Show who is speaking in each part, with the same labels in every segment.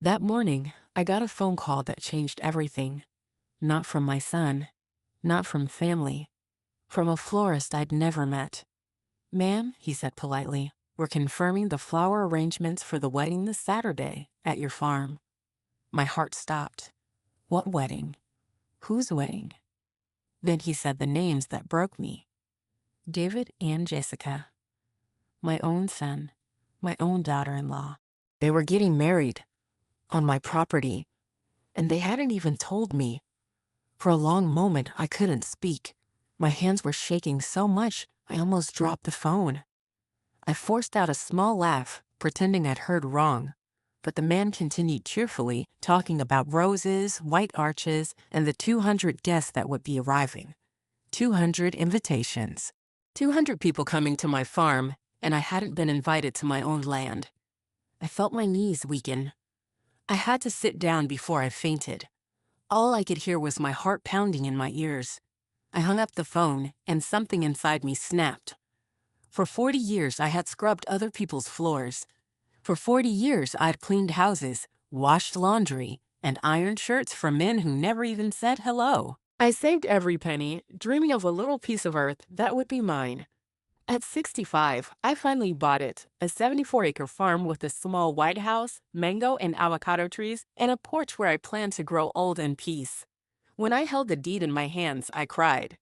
Speaker 1: That morning, I got a phone call that changed everything. Not from my son, not from family, from a florist I'd never met. "Ma'am," he said politely, "we're confirming the flower arrangements for the wedding this Saturday at your farm." My heart stopped. What wedding? Whose wedding? Then he said the names that broke me. David and Jessica. My own son, my own daughter-in-law. They were getting married on my property, and they hadn't even told me. For a long moment, I couldn't speak. My hands were shaking so much, I almost dropped the phone. I forced out a small laugh, pretending I'd heard wrong. But the man continued cheerfully, talking about roses, white arches, and the 200 guests that would be arriving. 200 invitations. 200 people coming to my farm, and I hadn't been invited to my own land. I felt my knees weaken. I had to sit down before I fainted. All I could hear was my heart pounding in my ears. I hung up the phone, and something inside me snapped. For 40 years, I had scrubbed other people's floors. For 40 years, I'd cleaned houses, washed laundry, and ironed shirts for men who never even said hello. I saved every penny, dreaming of a little piece of earth that would be mine. At 65, I finally bought it, a 74-acre farm with a small white house, mango and avocado trees, and a porch where I planned to grow old in peace. When I held the deed in my hands, I cried.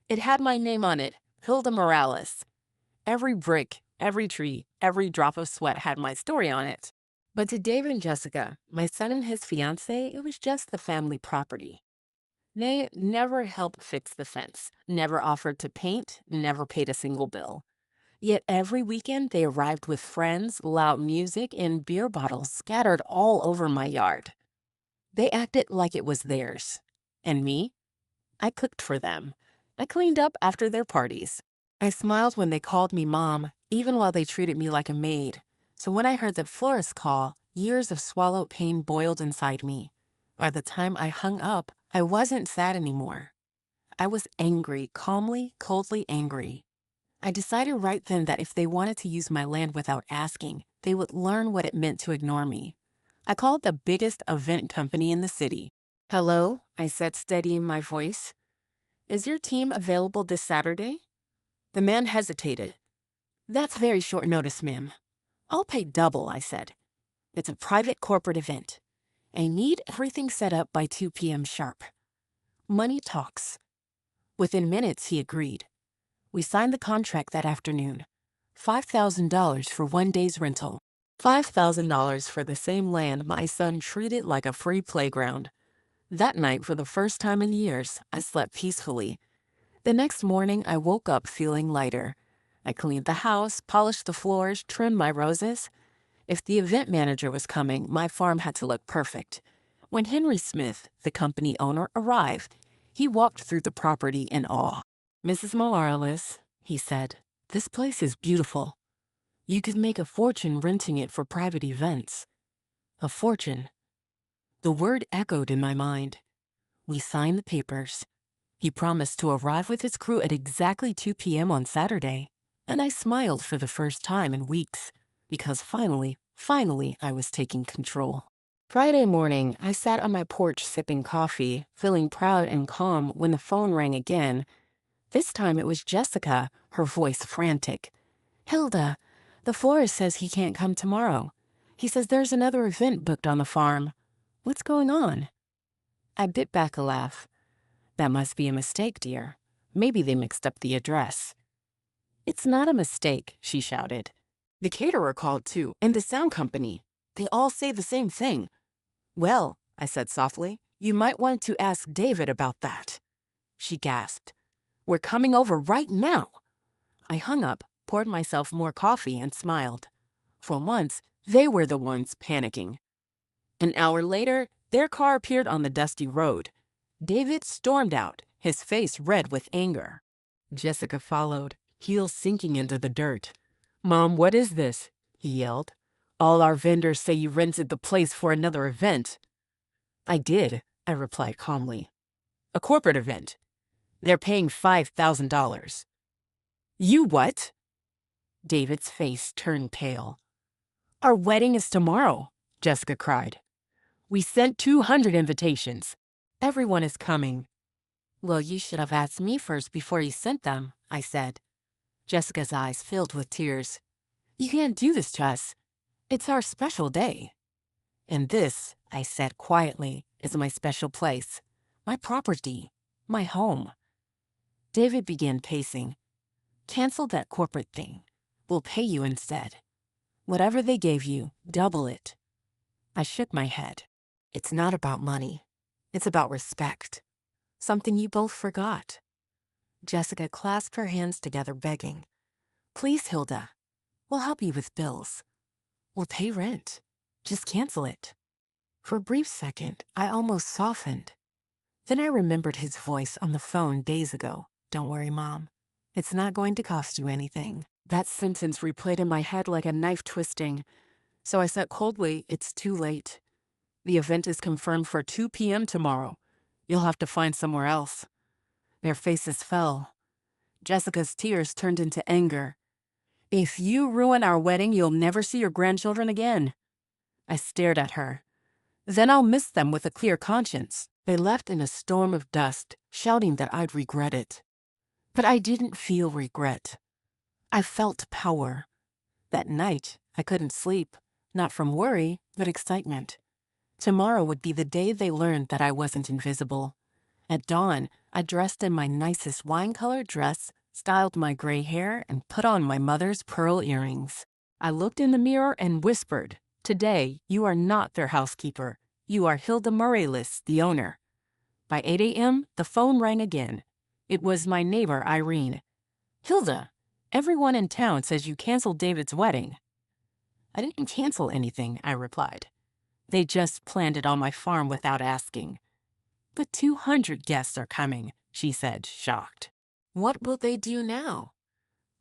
Speaker 1: It had my name on it, Hilda Morales. Every brick, every tree, every drop of sweat had my story on it. But to David and Jessica, my son and his fiancée, it was just the family property. They never helped fix the fence, never offered to paint, never paid a single bill. Yet every weekend they arrived with friends, loud music, and beer bottles scattered all over my yard. They acted like it was theirs. And me? I cooked for them. I cleaned up after their parties. I smiled when they called me mom, even while they treated me like a maid. So when I heard the florist call, years of swallowed pain boiled inside me. By the time I hung up, I wasn't sad anymore. I was angry, calmly, coldly angry. I decided right then that if they wanted to use my land without asking, they would learn what it meant to ignore me. I called the biggest event company in the city. "Hello," I said, steadying my voice. "Is your team available this Saturday?" The man hesitated. "That's very short notice, ma'am." "I'll pay double," I said. "It's a private corporate event. I need everything set up by 2 p.m. sharp." Money talks. Within minutes, he agreed. We signed the contract that afternoon. $5,000 for 1 day's rental. $5,000 for the same land my son treated like a free playground. That night, for the first time in years, I slept peacefully. The next morning, I woke up feeling lighter. I cleaned the house, polished the floors, trimmed my roses. If the event manager was coming, my farm had to look perfect. When Henry Smith, the company owner, arrived, he walked through the property in awe. "Mrs. Morales," he said, "this place is beautiful. You could make a fortune renting it for private events." A fortune. The word echoed in my mind. We signed the papers. He promised to arrive with his crew at exactly 2 p.m. on Saturday. And I smiled for the first time in weeks, because finally, I was taking control. Friday morning, I sat on my porch sipping coffee, feeling proud and calm when the phone rang again. This time it was Jessica, her voice frantic. "Hilda, the florist says he can't come tomorrow. He says there's another event booked on the farm. What's going on?" I bit back a laugh. "That must be a mistake, dear. Maybe they mixed up the address." "It's not a mistake," she shouted. "The caterer called too, and the sound company. They all say the same thing." "Well," I said softly, "you might want to ask David about that." She gasped. "We're coming over right now." I hung up, poured myself more coffee, and smiled. For once, they were the ones panicking. An hour later, their car appeared on the dusty road. David stormed out, his face red with anger. Jessica followed, heels sinking into the dirt. "Mom, what is this?" he yelled. "All our vendors say you rented the place for another event." "I did," I replied calmly. "A corporate event. They're paying $5,000. "You what?" David's face turned pale. "Our wedding is tomorrow," Jessica cried. We sent 200 invitations. Everyone is coming. Well, you should have asked me first before you sent them, I said. Jessica's eyes filled with tears. You can't do this to us. It's our special day. And this, I said quietly, is my special place. My property. My home. David began pacing. Cancel that corporate thing. We'll pay you instead. Whatever they gave you, double it. I shook my head. It's not about money. It's about respect. Something you both forgot. Jessica clasped her hands together, begging. Please, Hilda. We'll help you with bills. We'll pay rent. Just cancel it. For a brief second, I almost softened. Then I remembered his voice on the phone days ago. Don't worry, Mom. It's not going to cost you anything. That sentence replayed in my head like a knife twisting. So I said coldly, it's too late. The event is confirmed for 2 p.m. tomorrow. You'll have to find somewhere else. Their faces fell. Jessica's tears turned into anger. If you ruin our wedding, you'll never see your grandchildren again. I stared at her. Then I'll miss them with a clear conscience. They left in a storm of dust, shouting that I'd regret it. But I didn't feel regret. I felt power. That night, I couldn't sleep, not from worry, but excitement. Tomorrow would be the day they learned that I wasn't invisible. At dawn, I dressed in my nicest wine-colored dress, styled my gray hair, and put on my mother's pearl earrings. I looked in the mirror and whispered, Today, you are not their housekeeper. You are Hilda Morales, the owner. By 8 a.m., the phone rang again. It was my neighbor, Irene. Hilda, everyone in town says you canceled David's wedding. I didn't cancel anything, I replied. They just planned it on my farm without asking. But 200 guests are coming, she said, shocked. What will they do now?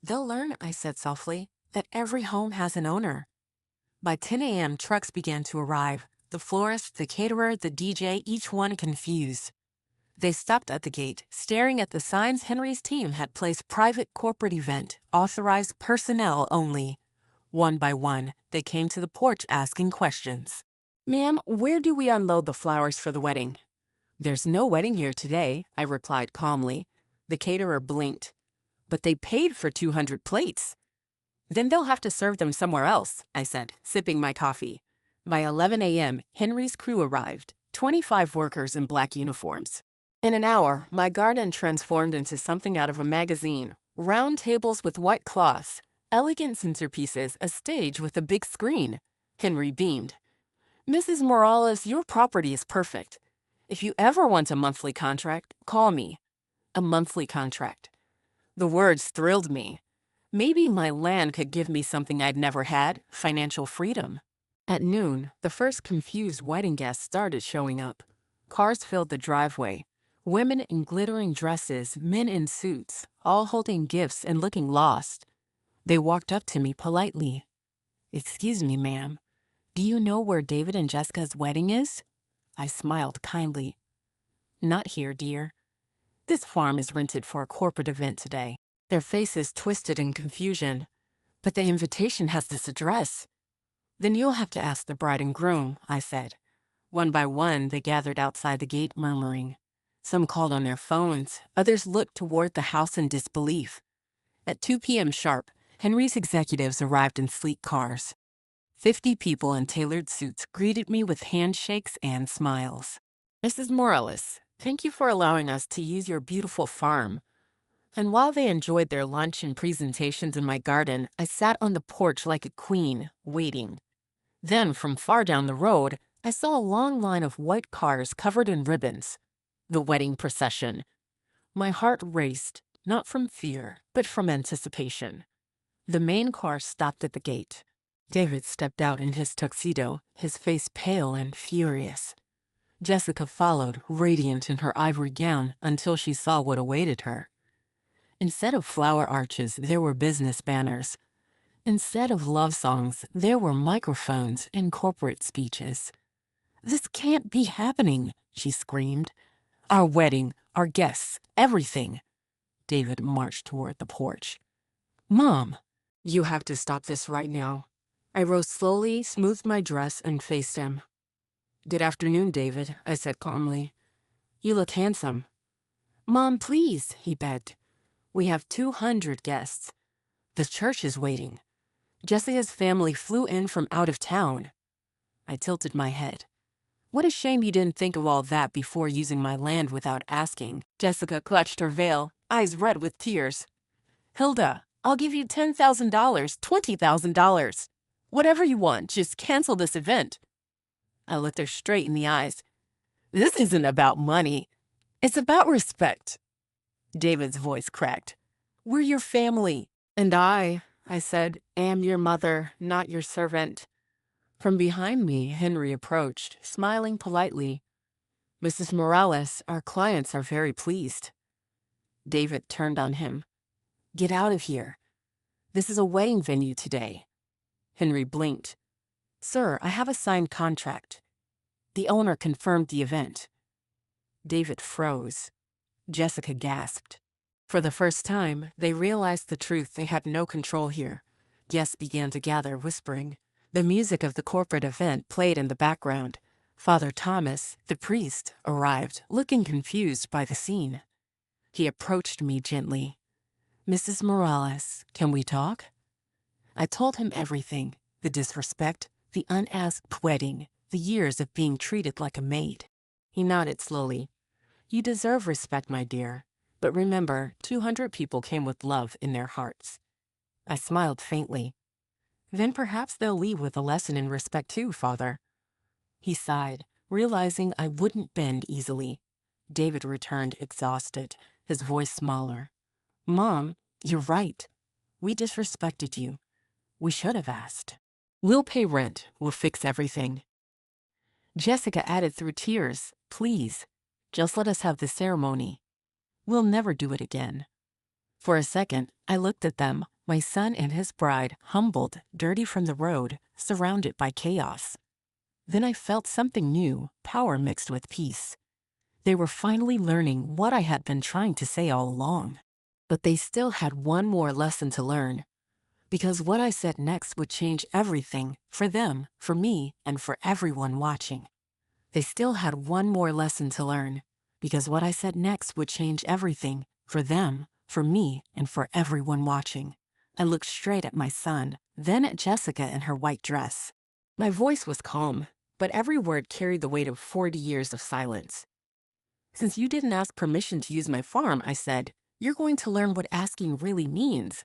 Speaker 1: They'll learn, I said softly, that every home has an owner. By 10 a.m., trucks began to arrive. The florist, the caterer, the DJ, each one confused. They stopped at the gate, staring at the signs Henry's team had placed private corporate event, authorized personnel only. One by one, they came to the porch asking questions. Ma'am, where do we unload the flowers for the wedding? There's no wedding here today, I replied calmly. The caterer blinked. But they paid for 200 plates. Then they'll have to serve them somewhere else, I said, sipping my coffee. By 11 a.m., Henry's crew arrived, 25 workers in black uniforms. In an hour, my garden transformed into something out of a magazine. Round tables with white cloths, elegant centerpieces, a stage with a big screen. Henry beamed. Mrs. Morales, your property is perfect. If you ever want a monthly contract, call me. A monthly contract. The words thrilled me. Maybe my land could give me something I'd never had, financial freedom. At noon, the first confused wedding guests started showing up. Cars filled the driveway. Women in glittering dresses, men in suits, all holding gifts and looking lost. They walked up to me politely. Excuse me, ma'am. Do you know where David and Jessica's wedding is? I smiled kindly. Not here, dear. This farm is rented for a corporate event today. Their faces twisted in confusion. But the invitation has this address. Then you'll have to ask the bride and groom, I said. One by one, they gathered outside the gate murmuring. Some called on their phones. Others looked toward the house in disbelief. At 2 p.m. sharp, Henry's executives arrived in sleek cars. 50 people in tailored suits greeted me with handshakes and smiles. Mrs. Morales, thank you for allowing us to use your beautiful farm. And while they enjoyed their lunch and presentations in my garden, I sat on the porch like a queen, waiting. Then, from far down the road, I saw a long line of white cars covered in ribbons. The wedding procession. My heart raced, not from fear, but from anticipation. The main car stopped at the gate. David stepped out in his tuxedo, his face pale and furious. Jessica followed, radiant in her ivory gown, until she saw what awaited her. Instead of flower arches, there were business banners. Instead of love songs, there were microphones and corporate speeches. This can't be happening, she screamed. Our wedding, our guests, everything. David marched toward the porch. Mom, you have to stop this right now. I rose slowly, smoothed my dress, and faced him. "Good afternoon, David," I said calmly. "You look handsome." "Mom, please," he begged. "We have 200 guests. The church is waiting. Jessica's family flew in from out of town." I tilted my head. "What a shame you didn't think of all that before using my land without asking." Jessica clutched her veil, eyes red with tears. "Hilda, I'll give you $10,000, $20,000. Whatever you want, just cancel this event." I looked her straight in the eyes. "This isn't about money. It's about respect." David's voice cracked. "We're your family." "And I said, am your mother, not your servant." From behind me, Henry approached, smiling politely. "Mrs. Morales, our clients are very pleased." David turned on him. "Get out of here. This is a wedding venue today." Henry blinked. "Sir, I have a signed contract." The owner confirmed the event. David froze. Jessica gasped. For the first time, they realized the truth. They had no control here. Guests began to gather, whispering. The music of the corporate event played in the background. Father Thomas, the priest, arrived, looking confused by the scene. He approached me gently. "Mrs. Morales, can we talk?" I told him everything. The disrespect, the unasked wedding, the years of being treated like a maid. He nodded slowly. "You deserve respect, my dear. But remember, 200 people came with love in their hearts." I smiled faintly. "Then perhaps they'll leave with a lesson in respect too, Father." He sighed, realizing I wouldn't bend easily. David returned exhausted, his voice smaller. "Mom, you're right. We disrespected you. We should have asked. We'll pay rent. We'll fix everything." Jessica added through tears, "Please, just let us have the ceremony. We'll never do it again." For a second, I looked at them, my son and his bride, humbled, dirty from the road, surrounded by chaos. Then I felt something new, power mixed with peace. They were finally learning what I had been trying to say all along. But they still had one more lesson to learn. Because what I said next would change everything, for them, for me, and for everyone watching. They still had one more lesson to learn. Because what I said next would change everything, for them, for me, and for everyone watching. I looked straight at my son, then at Jessica in her white dress. My voice was calm, but every word carried the weight of 40 years of silence. "Since you didn't ask permission to use my farm," I said, "you're going to learn what asking really means."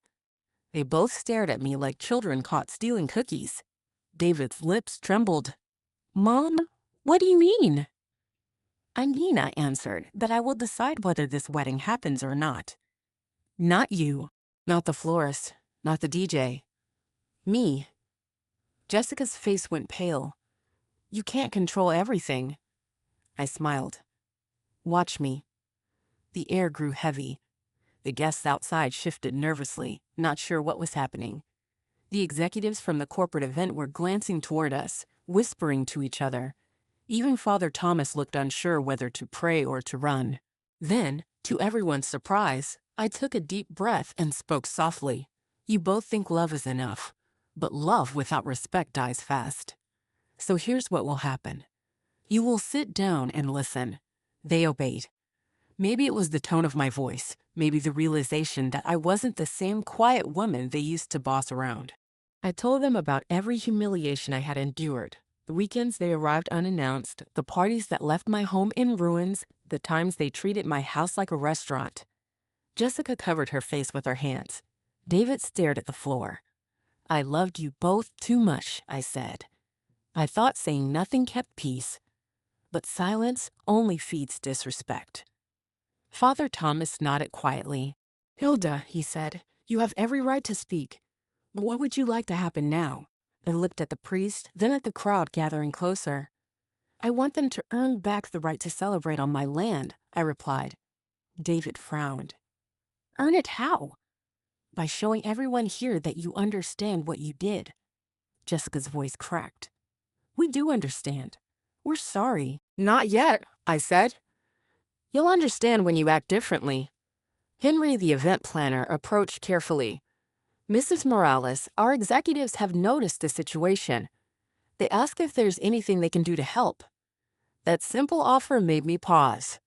Speaker 1: They both stared at me like children caught stealing cookies. David's lips trembled. "Mom, what do you mean?" "I mean," I answered, "that I will decide whether this wedding happens or not." "Not you. Not the florist. Not the DJ. Me." Jessica's face went pale. "You can't control everything." I smiled. "Watch me." The air grew heavy. The guests outside shifted nervously, not sure what was happening. The executives from the corporate event were glancing toward us, whispering to each other. Even Father Thomas looked unsure whether to pray or to run. Then, to everyone's surprise, I took a deep breath and spoke softly. "You both think love is enough, but love without respect dies fast. So here's what will happen. You will sit down and listen." They obeyed. Maybe it was the tone of my voice, maybe the realization that I wasn't the same quiet woman they used to boss around. I told them about every humiliation I had endured, the weekends they arrived unannounced, the parties that left my home in ruins, the times they treated my house like a restaurant. Jessica covered her face with her hands. David stared at the floor. "I loved you both too much," I said. I thought saying nothing kept peace, but silence only feeds disrespect. Father Thomas nodded quietly. "Hilda," he said, "you have every right to speak. But what would you like to happen now?" I looked at the priest, then at the crowd gathering closer. "I want them to earn back the right to celebrate on my land," I replied. David frowned. "Earn it how?" "By showing everyone here that you understand what you did." Jessica's voice cracked. "We do understand. We're sorry." "Not yet," I said. "You'll understand when you act differently." Henry, the event planner, approached carefully. "Mrs. Morales, our executives have noticed the situation. They ask if there's anything they can do to help." That simple offer made me pause.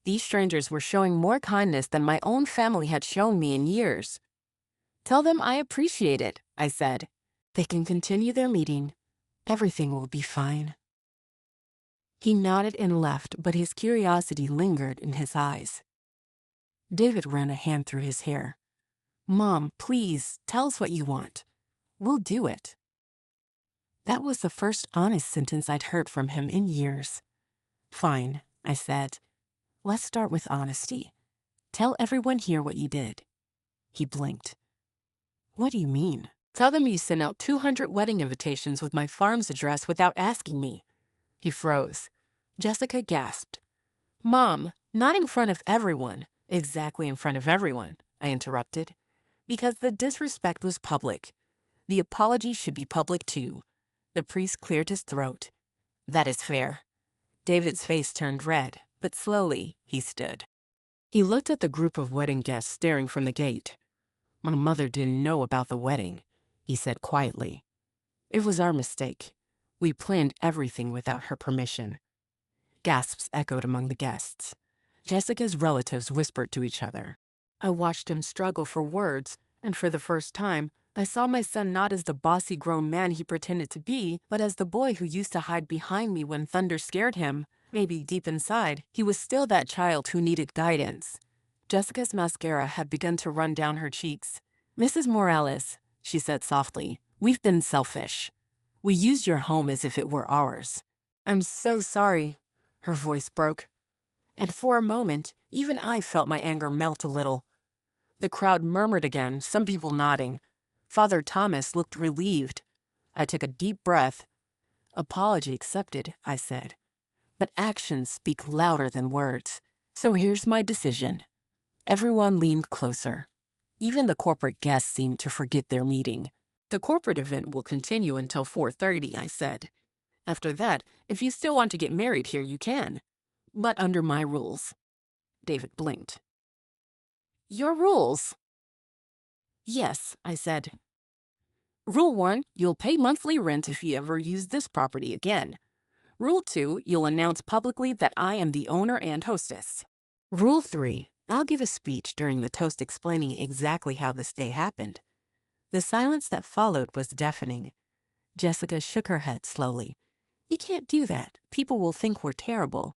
Speaker 1: These strangers were showing more kindness than my own family had shown me in years. Tell them I appreciate it, I said. They can continue their meeting. Everything will be fine. He nodded and left, but his curiosity lingered in his eyes. David ran a hand through his hair. Mom, please, tell us what you want. We'll do it. That was the first honest sentence I'd heard from him in years. Fine, I said. Let's start with honesty. Tell everyone here what you did. He blinked. What do you mean? Tell them you sent out 200 wedding invitations with my farm's address without asking me. He froze. Jessica gasped. Mom, not in front of everyone. Exactly in front of everyone, I interrupted. Because the disrespect was public. The apology should be public too. The priest cleared his throat. That is fair. David's face turned red, but slowly he stood. He looked at the group of wedding guests staring from the gate. My mother didn't know about the wedding, he said quietly. It was our mistake. We planned everything without her permission. Gasps echoed among the guests. Jessica's relatives whispered to each other. I watched him struggle for words, and for the first time, I saw my son not as the bossy grown man he pretended to be, but as the boy who used to hide behind me when thunder scared him. Maybe deep inside, he was still that child who needed guidance. Jessica's mascara had begun to run down her cheeks. Mrs. Morales, she said softly, we've been selfish. We used your home as if it were ours. I'm so sorry, her voice broke. And for a moment, even I felt my anger melt a little. The crowd murmured again, some people nodding. Father Thomas looked relieved. I took a deep breath. Apology accepted, I said. But actions speak louder than words. So here's my decision. Everyone leaned closer. Even the corporate guests seemed to forget their meeting. The corporate event will continue until 4:30, I said. After that, if you still want to get married here, you can. But under my rules. David blinked. Your rules? Yes, I said. Rule 1, you'll pay monthly rent if you ever use this property again. Rule 2, you'll announce publicly that I am the owner and hostess. Rule 3, I'll give a speech during the toast explaining exactly how this day happened. The silence that followed was deafening. Jessica shook her head slowly. You can't do that. People will think we're terrible.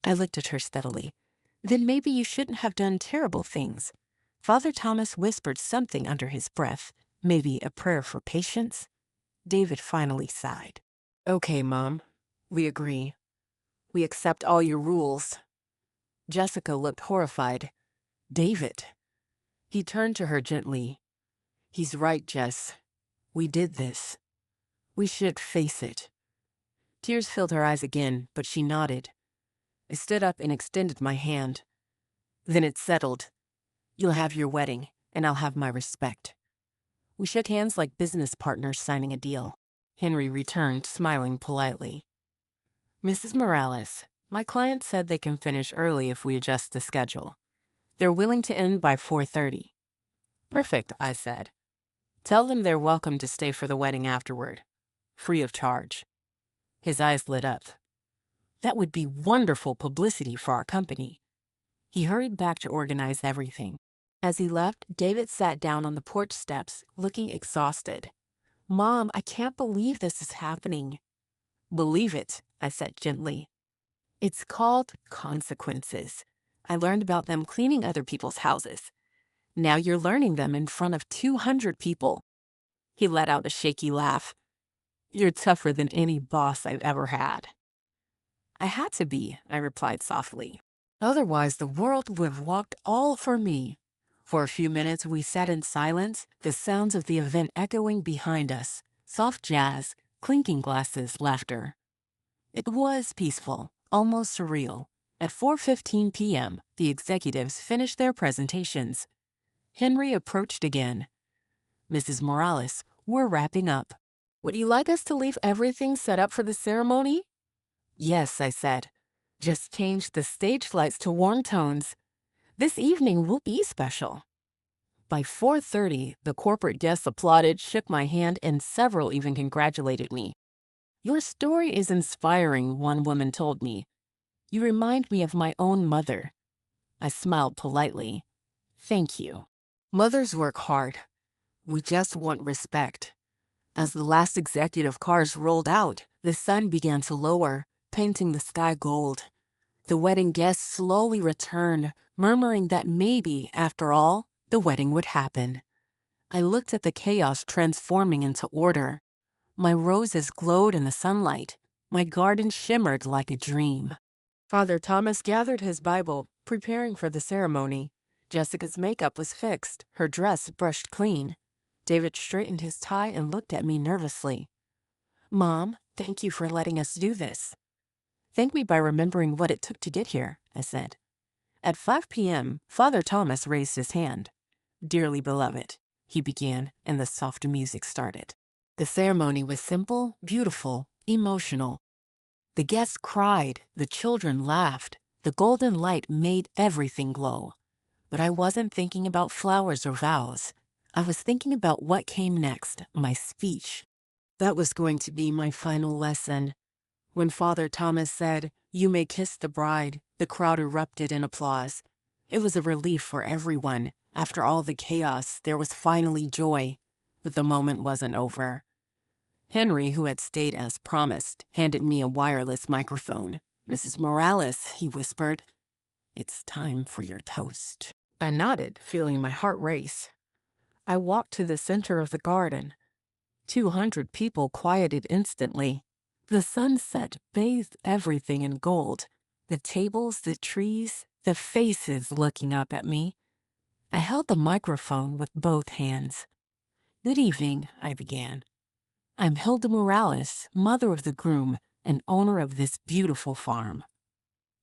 Speaker 1: I looked at her steadily. Then maybe you shouldn't have done terrible things. Father Thomas whispered something under his breath, maybe a prayer for patience. David finally sighed. Okay, Mom. We agree. We accept all your rules. Jessica looked horrified. David. He turned to her gently. He's right, Jess. We did this. We should face it. Tears filled her eyes again, but she nodded. I stood up and extended my hand. Then it settled. You'll have your wedding, and I'll have my respect. We shook hands like business partners signing a deal. Henry returned, smiling politely. Mrs. Morales, my client said they can finish early if we adjust the schedule. They're willing to end by 4:30. Perfect, I said. Tell them they're welcome to stay for the wedding afterward. Free of charge. His eyes lit up. That would be wonderful publicity for our company. He hurried back to organize everything. As he left, David sat down on the porch steps, looking exhausted. Mom, I can't believe this is happening. Believe it, I said gently. It's called consequences. I learned about them cleaning other people's houses. Now you're learning them in front of 200 people. He let out a shaky laugh. You're tougher than any boss I've ever had. I had to be, I replied softly. Otherwise, the world would have walked all for me. For a few minutes, we sat in silence, the sounds of the event echoing behind us. Soft jazz, clinking glasses, laughter. It was peaceful, almost surreal. At 4:15 p.m., the executives finished their presentations. Henry approached again. Mrs. Morales, we're wrapping up. Would you like us to leave everything set up for the ceremony? Yes, I said. Just change the stage lights to warm tones. This evening will be special. By 4:30, the corporate guests applauded, shook my hand, and several even congratulated me. "Your story is inspiring," one woman told me. "You remind me of my own mother." I smiled politely. "Thank you." Mothers work hard. We just want respect. As the last executive cars rolled out, the sun began to lower, painting the sky gold. The wedding guests slowly returned, murmuring that maybe, after all, the wedding would happen. I looked at the chaos transforming into order. My roses glowed in the sunlight. My garden shimmered like a dream. Father Thomas gathered his Bible, preparing for the ceremony. Jessica's makeup was fixed, her dress brushed clean. David straightened his tie and looked at me nervously. "Mom, thank you for letting us do this." "Thank me by remembering what it took to get here," I said. At 5 p.m., Father Thomas raised his hand. "Dearly beloved," he began, and the soft music started. The ceremony was simple, beautiful, emotional. The guests cried, the children laughed, the golden light made everything glow. But I wasn't thinking about flowers or vows. I was thinking about what came next, my speech. That was going to be my final lesson. When Father Thomas said, "You may kiss the bride," the crowd erupted in applause. It was a relief for everyone. After all the chaos, there was finally joy. But the moment wasn't over. Henry, who had stayed as promised, handed me a wireless microphone. "Mrs. Morales," he whispered, "it's time for your toast." I nodded, feeling my heart race. I walked to the center of the garden. 200 people quieted instantly. The sunset bathed everything in gold. The tables, the trees, the faces looking up at me. I held the microphone with both hands. "Good evening," I began. "I'm Hilda Morales, mother of the groom and owner of this beautiful farm."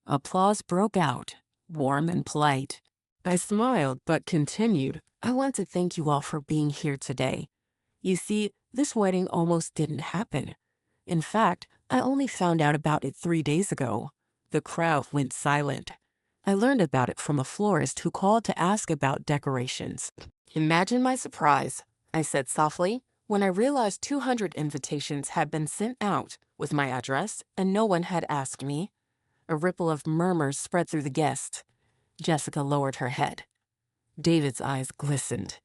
Speaker 1: Applause broke out, warm and polite. I smiled but continued. "I want to thank you all for being here today. You see, this wedding almost didn't happen. In fact, I only found out about it 3 days ago." The crowd went silent. I learned about it from a florist who called to ask about decorations. "Imagine my surprise," I said softly, "when I realized 200 invitations had been sent out with my address and no one had asked me." A ripple of murmurs spread through the guests. Jessica lowered her head. David's eyes glistened.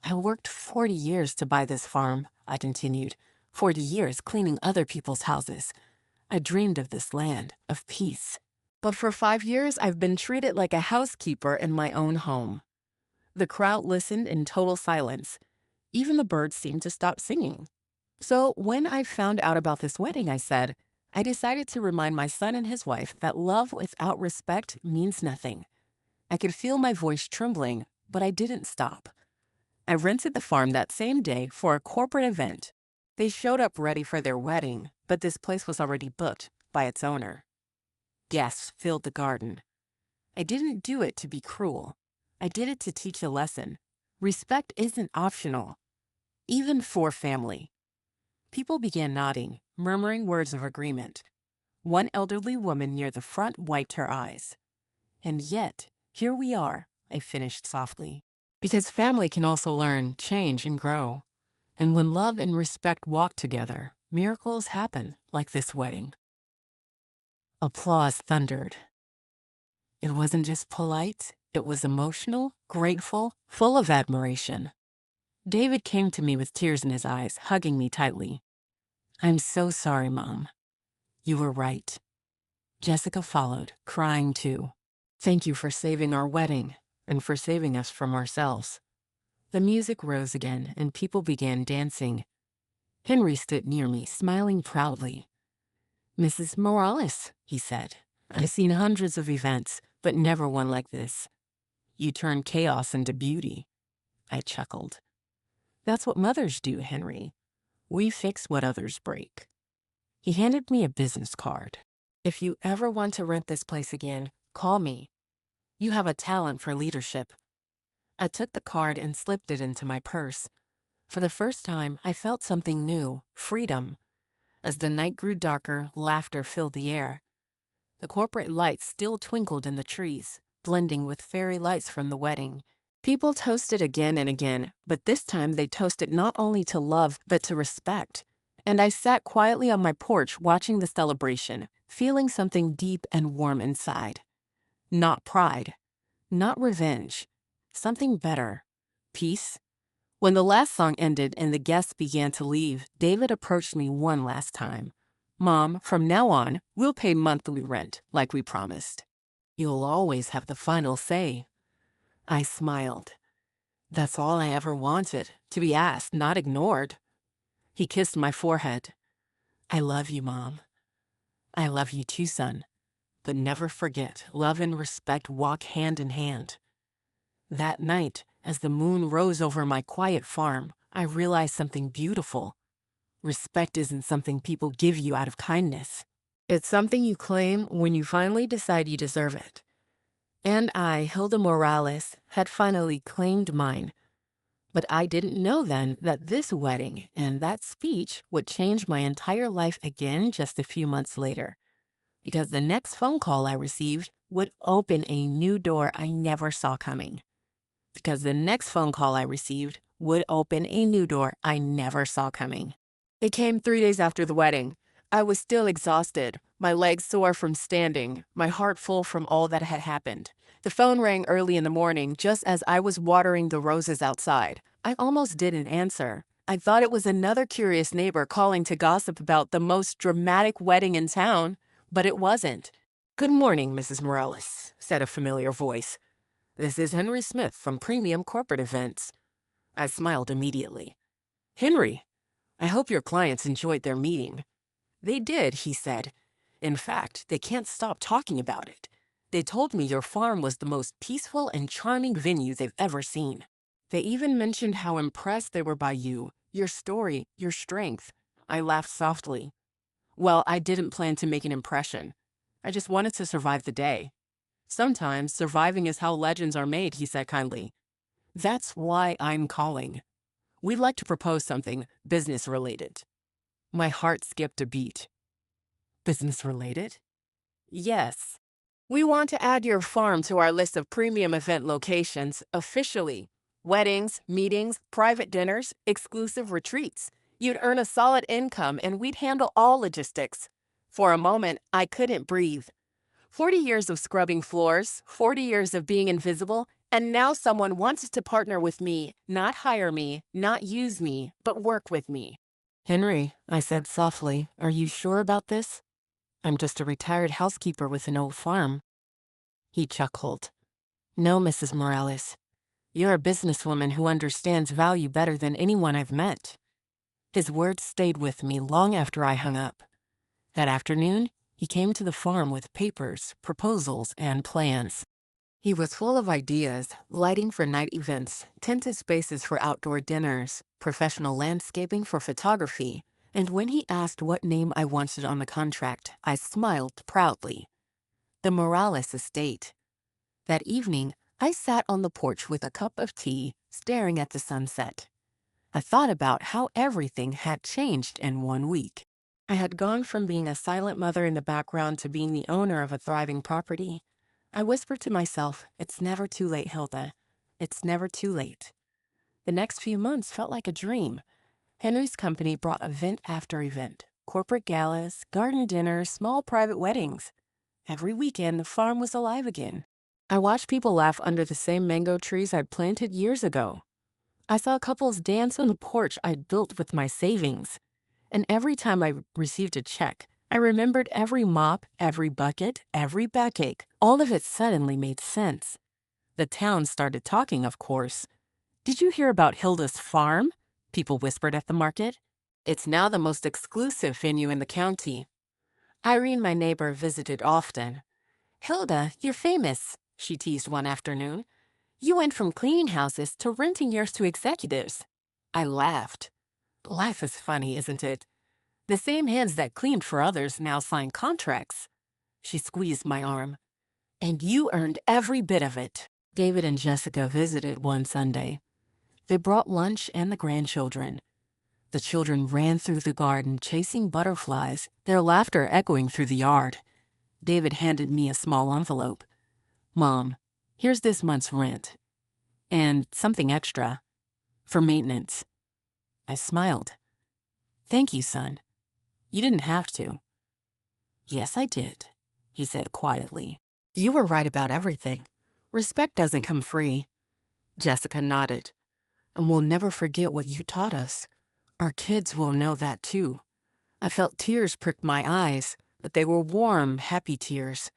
Speaker 1: "I worked 40 years to buy this farm," I continued. 40 years cleaning other people's houses. I dreamed of this land, of peace. But for 5 years, I've been treated like a housekeeper in my own home." The crowd listened in total silence. Even the birds seemed to stop singing. "So when I found out about this wedding," I said, "I decided to remind my son and his wife that love without respect means nothing." I could feel my voice trembling, but I didn't stop. I rented the farm that same day for a corporate event. They showed up ready for their wedding, but this place was already booked by its owner. Guests filled the garden. I didn't do it to be cruel. I did it to teach a lesson. Respect isn't optional, even for family. People began nodding, murmuring words of agreement. One elderly woman near the front wiped her eyes. "And yet, here we are," I finished softly. Because family can also learn, change, and grow. And when love and respect walk together, miracles happen like this wedding. Applause thundered. It wasn't just polite, it was emotional, grateful, full of admiration. David came to me with tears in his eyes, hugging me tightly. "I'm so sorry, Mom. You were right." Jessica followed, crying too. "Thank you for saving our wedding and for saving us from ourselves." The music rose again and people began dancing. Henry stood near me, smiling proudly. "Mrs. Morales," he said, "I've seen hundreds of events, but never one like this. You turned chaos into beauty." I chuckled. "That's what mothers do, Henry. We fix what others break." He handed me a business card. "If you ever want to rent this place again, call me. You have a talent for leadership." I took the card and slipped it into my purse. For the first time, I felt something new, freedom. As the night grew darker, laughter filled the air. The corporate lights still twinkled in the trees, blending with fairy lights from the wedding. People toasted again and again, but this time they toasted not only to love, but to respect. And I sat quietly on my porch watching the celebration, feeling something deep and warm inside. Not pride, not revenge, something better. Peace. When the last song ended and the guests began to leave, David approached me one last time. "Mom, from now on, we'll pay monthly rent, like we promised. You'll always have the final say." I smiled. That's all I ever wanted, to be asked, not ignored. He kissed my forehead. "I love you, Mom. I love you too, son. But never forget, love and respect walk hand in hand." That night, as the moon rose over my quiet farm, I realized something beautiful. Respect isn't something people give you out of kindness. It's something you claim when you finally decide you deserve it. And I, Hilda Morales, had finally claimed mine. But I didn't know then that this wedding and that speech would change my entire life again just a few months later. Because the next phone call I received would open a new door I never saw coming. Because the next phone call I received would open a new door I never saw coming. It came 3 days after the wedding. I was still exhausted, my legs sore from standing, my heart full from all that had happened. The phone rang early in the morning, just as I was watering the roses outside. I almost didn't answer. I thought it was another curious neighbor calling to gossip about the most dramatic wedding in town, but it wasn't. "Good morning, Mrs. Morales," said a familiar voice. "This is Henry Smith from Premium Corporate Events." I smiled immediately. "Henry, I hope your clients enjoyed their meeting." "They did," he said. "In fact, they can't stop talking about it. They told me your farm was the most peaceful and charming venue they've ever seen. They even mentioned how impressed they were by you, your story, your strength." I laughed softly. "Well, I didn't plan to make an impression. I just wanted to survive the day." "Sometimes surviving is how legends are made," he said kindly. "That's why I'm calling. We'd like to propose something business-related." My heart skipped a beat. "Business-related?" "Yes. We want to add your farm to our list of premium event locations officially. Weddings, meetings, private dinners, exclusive retreats. You'd earn a solid income and we'd handle all logistics." For a moment, I couldn't breathe. 40 years of scrubbing floors, 40 years of being invisible, and now someone wants to partner with me, not hire me, not use me, but work with me. "Henry," I said softly, "are you sure about this? I'm just a retired housekeeper with an old farm." He chuckled. "No, Mrs. Morales. You're a businesswoman who understands value better than anyone I've met." His words stayed with me long after I hung up. That afternoon, he came to the farm with papers, proposals, and plans. He was full of ideas: lighting for night events, tented spaces for outdoor dinners, professional landscaping for photography. And when he asked what name I wanted on the contract, I smiled proudly. The Morales Estate. That evening, I sat on the porch with a cup of tea, staring at the sunset. I thought about how everything had changed in 1 week. I had gone from being a silent mother in the background to being the owner of a thriving property. I whispered to myself, "It's never too late, Hilda. It's never too late." The next few months felt like a dream. Henry's company brought event after event: corporate galas, garden dinners, small private weddings. Every weekend, the farm was alive again. I watched people laugh under the same mango trees I'd planted years ago. I saw couples dance on the porch I'd built with my savings. And every time I received a check, I remembered every mop, every bucket, every backache. All of it suddenly made sense. The town started talking, of course. "Did you hear about Hilda's farm?" people whispered at the market. "It's now the most exclusive venue in the county." Irene, my neighbor, visited often. "Hilda, you're famous," she teased one afternoon. "You went from cleaning houses to renting yours to executives." I laughed. Life is funny, isn't it? The same hands that cleaned for others now sign contracts. She squeezed my arm. "And you earned every bit of it." David and Jessica visited one Sunday. They brought lunch and the grandchildren. The children ran through the garden chasing butterflies, their laughter echoing through the yard. David handed me a small envelope. "Mom, here's this month's rent. And something extra. For maintenance." I smiled. Thank you, son. You didn't have to. Yes, I did, he said quietly. You were right about everything. Respect doesn't come free. Jessica nodded. And we'll never forget what you taught us. Our kids will know that too. I felt tears prick my eyes, but they were warm, happy tears.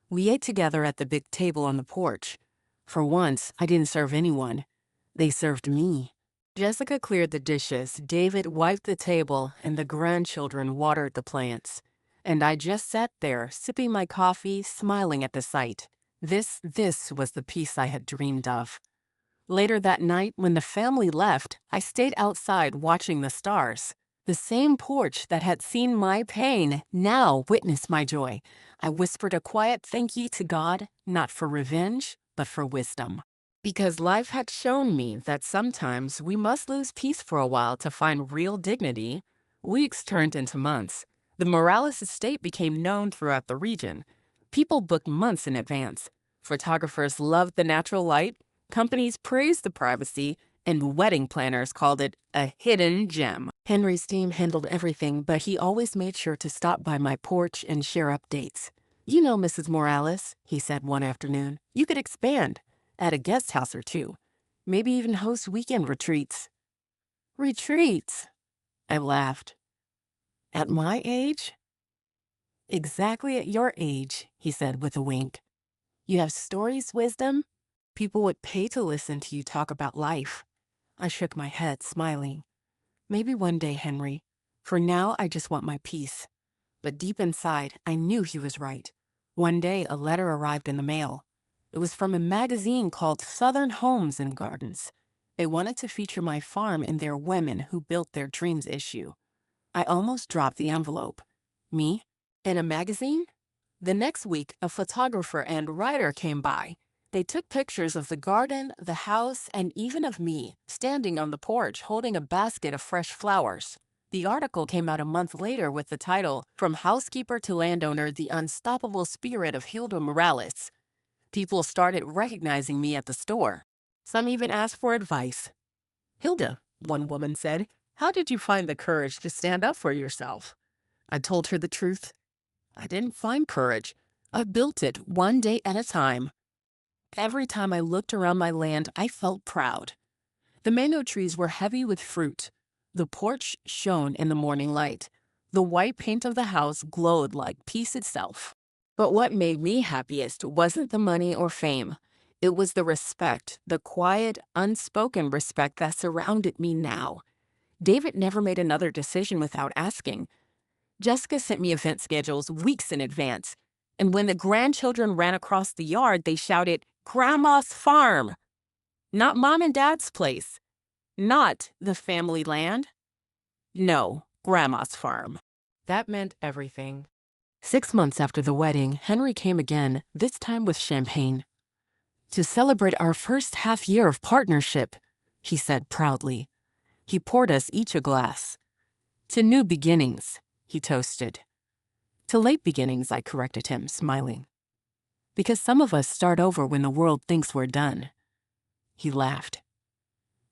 Speaker 1: We ate together at the big table on the porch. For once, I didn't serve anyone. They served me. Jessica cleared the dishes, David wiped the table, and the grandchildren watered the plants. And I just sat there, sipping my coffee, smiling at the sight. This was the peace I had dreamed of. Later that night, when the family left, I stayed outside watching the stars. The same porch that had seen my pain now witnessed my joy. I whispered a quiet thank you to God, not for revenge, but for wisdom. Because life had shown me that sometimes we must lose peace for a while to find real dignity. Weeks turned into months. The Morales estate became known throughout the region. People booked months in advance. Photographers loved the natural light. Companies praised the privacy, and wedding planners called it a hidden gem. Henry's team handled everything, but he always made sure to stop by my porch and share updates. You know, Mrs. Morales, he said one afternoon, you could expand, add a guest house or two, maybe even host weekend retreats. Retreats? I laughed. At my age? Exactly at your age, he said with a wink. You have stories, wisdom? People would pay to listen to you talk about life. I shook my head, smiling. Maybe one day, Henry. For now, I just want my peace. But deep inside, I knew he was right. One day, a letter arrived in the mail. It was from a magazine called Southern Homes and Gardens. They wanted to feature my farm in their Women Who Built Their Dreams issue. I almost dropped the envelope. Me? In a magazine? The next week, a photographer and writer came by. They took pictures of the garden, the house, and even of me, standing on the porch holding a basket of fresh flowers. The article came out a month later with the title, From Housekeeper to Landowner, The Unstoppable Spirit of Hilda Morales. People started recognizing me at the store. Some even asked for advice. Hilda, one woman said, how did you find the courage to stand up for yourself? I told her the truth. I didn't find courage. I built it one day at a time. Every time I looked around my land, I felt proud. The mango trees were heavy with fruit. The porch shone in the morning light. The white paint of the house glowed like peace itself. But what made me happiest wasn't the money or fame. It was the respect, the quiet, unspoken respect that surrounded me now. David never made another decision without asking. Jessica sent me event schedules weeks in advance. And when the grandchildren ran across the yard, they shouted, Grandma's farm! Not Mom and Dad's place. Not the family land. No, Grandma's farm. That meant everything. 6 months after the wedding, Henry came again, this time with champagne. To celebrate our first half year of partnership, he said proudly. He poured us each a glass. To new beginnings, he toasted. To late beginnings, I corrected him, smiling. Because some of us start over when the world thinks we're done. He laughed.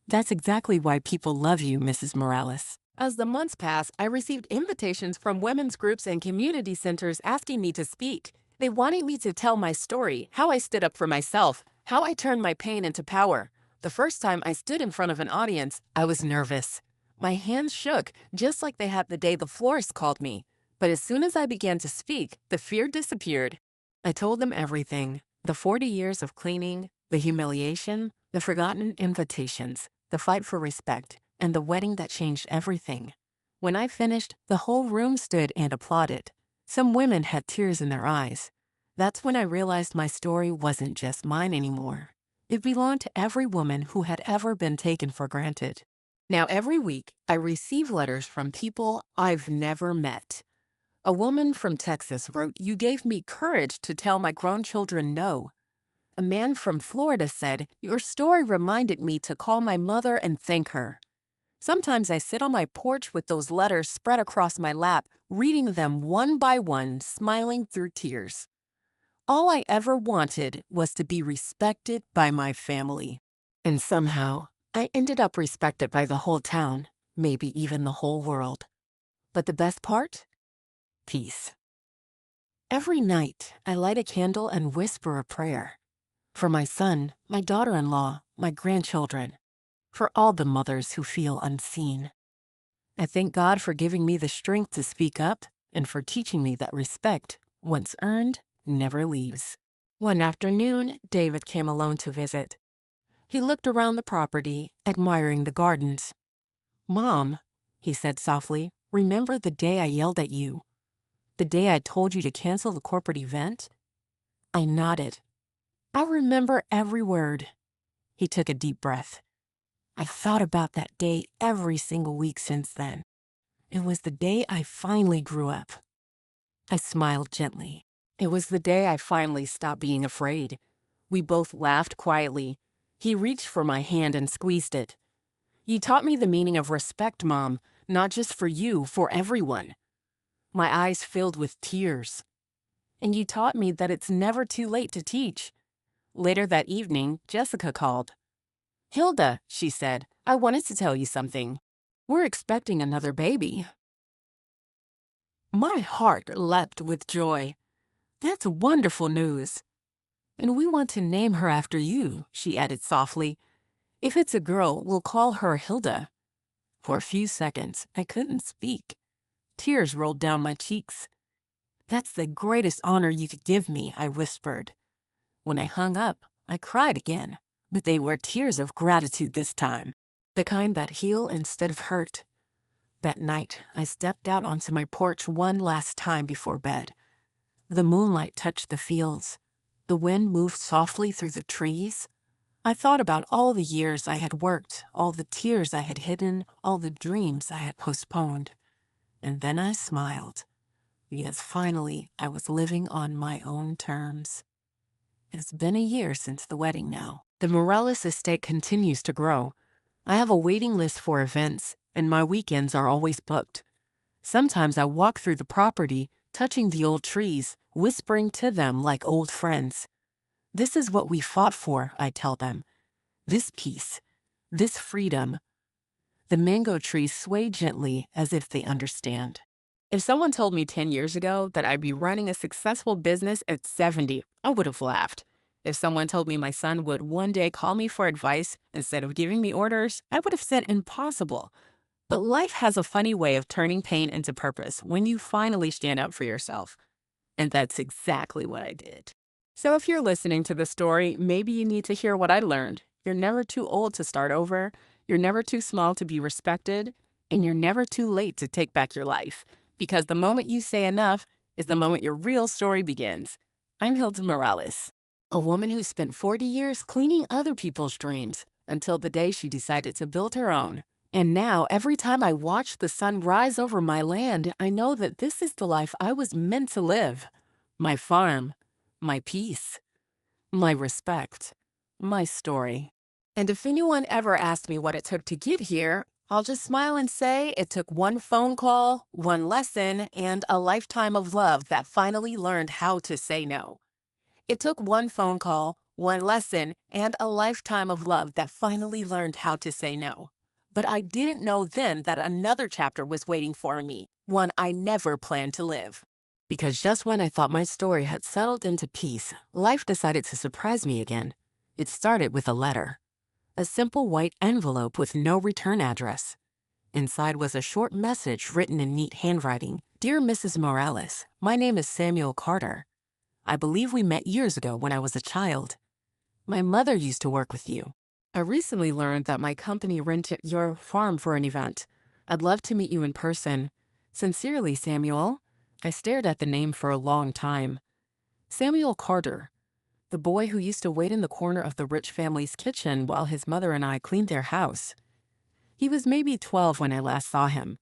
Speaker 1: That's exactly why people love you, Mrs. Morales. As the months passed, I received invitations from women's groups and community centers asking me to speak. They wanted me to tell my story, how I stood up for myself, how I turned my pain into power. The first time I stood in front of an audience, I was nervous. My hands shook, just like they had the day the florist called me. But as soon as I began to speak, the fear disappeared. I told them everything, the 40 years of cleaning, the humiliation, the forgotten invitations, the fight for respect, and the wedding that changed everything. When I finished, the whole room stood and applauded. Some women had tears in their eyes. That's when I realized my story wasn't just mine anymore. It belonged to every woman who had ever been taken for granted. Now every week, I receive letters from people I've never met. A woman from Texas wrote, "You gave me courage to tell my grown children no." A man from Florida said, "Your story reminded me to call my mother and thank her." Sometimes I sit on my porch with those letters spread across my lap, reading them one by one, smiling through tears. All I ever wanted was to be respected by my family. And somehow, I ended up respected by the whole town. maybe even the whole world. But the best part? Peace. Every night, I light a candle and whisper a prayer. For my son, my daughter-in-law, my grandchildren, for all the mothers who feel unseen. I thank God for giving me the strength to speak up and for teaching me that respect, once earned, never leaves. One afternoon, David came alone to visit. He looked around the property, admiring the gardens. "Mom," he said softly, "remember the day I yelled at you? The day I told you to cancel the corporate event?" I nodded. "I remember every word." He took a deep breath. "I've thought about that day every single week since then. It was the day I finally grew up." I smiled gently. It was the day I finally stopped being afraid. We both laughed quietly. He reached for my hand and squeezed it. "You taught me the meaning of respect, Mom, not just for you, for everyone." My eyes filled with tears. "And you taught me that it's never too late to teach." Later that evening, Jessica called. "Hilda," she said, "I wanted to tell you something. We're expecting another baby." My heart leapt with joy. "That's wonderful news." "And we want to name her after you," she added softly. "If it's a girl, we'll call her Hilda." For a few seconds, I couldn't speak. Tears rolled down my cheeks. "That's the greatest honor you could give me," I whispered. When I hung up, I cried again, but they were tears of gratitude this time, the kind that heal instead of hurt. That night, I stepped out onto my porch one last time before bed. The moonlight touched the fields. The wind moved softly through the trees. I thought about all the years I had worked, all the tears I had hidden, all the dreams I had postponed. And then I smiled, because finally I was living on my own terms. It's been a year since the wedding now. The Morales estate continues to grow. I have a waiting list for events, and my weekends are always booked. Sometimes I walk through the property, touching the old trees, whispering to them like old friends. This is what we fought for, I tell them. This peace, this freedom. The mango trees sway gently as if they understand. If someone told me 10 years ago that I'd be running a successful business at 70, I would have laughed. If someone told me my son would one day call me for advice instead of giving me orders, I would have said impossible. But life has a funny way of turning pain into purpose when you finally stand up for yourself. And that's exactly what I did. So if you're listening to the story, maybe you need to hear what I learned. You're never too old to start over. You're never too small to be respected. And you're never too late to take back your life. Because the moment you say enough is the moment your real story begins. I'm Hilda Morales, a woman who spent 40 years cleaning other people's dreams until the day she decided to build her own. And now, every time I watch the sun rise over my land, I know that this is the life I was meant to live. My farm, my peace, my respect, my story. And if anyone ever asked me what it took to get here, I'll just smile and say it took one phone call, one lesson, and a lifetime of love that finally learned how to say no. It took one phone call, one lesson, and a lifetime of love that finally learned how to say no. But I didn't know then that another chapter was waiting for me, one I never planned to live. Because just when I thought my story had settled into peace, life decided to surprise me again. It started with a letter. A simple white envelope with no return address. Inside was a short message written in neat handwriting. "Dear Mrs. Morales, my name is Samuel Carter. I believe we met years ago when I was a child. My mother used to work with you. I recently learned that my company rented your farm for an event. I'd love to meet you in person. Sincerely, Samuel." I stared at the name for a long time. Samuel Carter, the boy who used to wait in the corner of the rich family's kitchen while his mother and I cleaned their house. He was maybe 12 when I last saw him.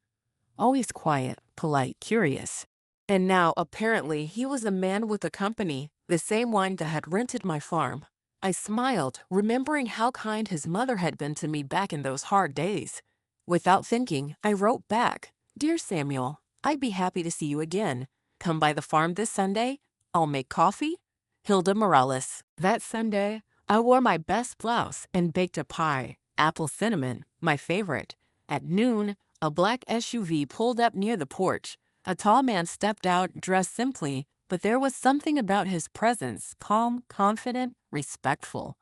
Speaker 1: Always quiet, polite, curious. And now, apparently, he was a man with a company, the same one that had rented my farm. I smiled, remembering how kind his mother had been to me back in those hard days. Without thinking, I wrote back, "Dear Samuel, I'd be happy to see you again. Come by the farm this Sunday. I'll make coffee. Hilda Morales." That Sunday, I wore my best blouse and baked a pie, apple cinnamon, my favorite. At noon, A black SUV pulled up near the porch. A tall man stepped out, dressed simply, but there was something about his presence, calm, confident, respectful.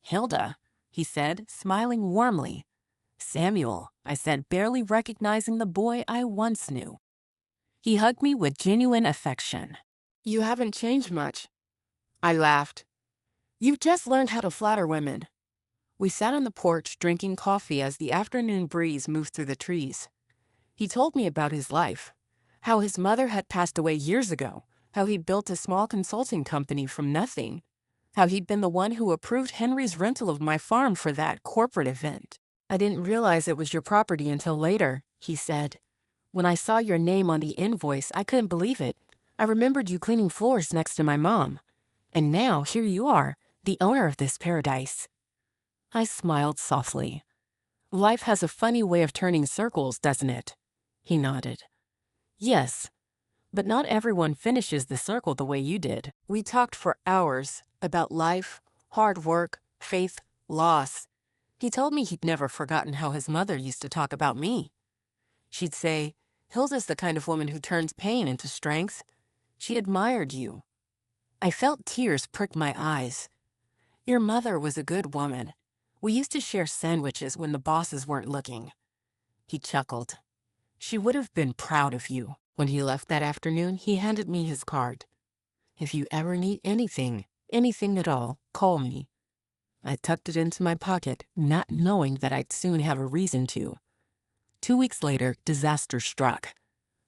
Speaker 1: "Hilda," he said, smiling warmly. "Samuel," I said, barely recognizing the boy I once knew. He hugged me with genuine affection. "You haven't changed much." I laughed. "You've just learned how to flatter women." We sat on the porch drinking coffee as the afternoon breeze moved through the trees. He told me about his life, how his mother had passed away years ago, how he built a small consulting company from nothing, how he'd been the one who approved Henry's rental of my farm for that corporate event. "I didn't realize it was your property until later," he said. "When I saw your name on the invoice, I couldn't believe it. I remembered you cleaning floors next to my mom. And now here you are, the owner of this paradise." I smiled softly. "Life has a funny way of turning circles, doesn't it?" He nodded. "Yes, but not everyone finishes the circle the way you did." We talked for hours about life, hard work, faith, loss. He told me he'd never forgotten how his mother used to talk about me. She'd say, "Hilda's the kind of woman who turns pain into strength." She admired you. I felt tears prick my eyes. "Your mother was a good woman. We used to share sandwiches when the bosses weren't looking." He chuckled. "She would have been proud of you." When he left that afternoon, he handed me his card. "If you ever need anything, anything at all, call me." I tucked it into my pocket, not knowing that I'd soon have a reason to. 2 weeks later, disaster struck.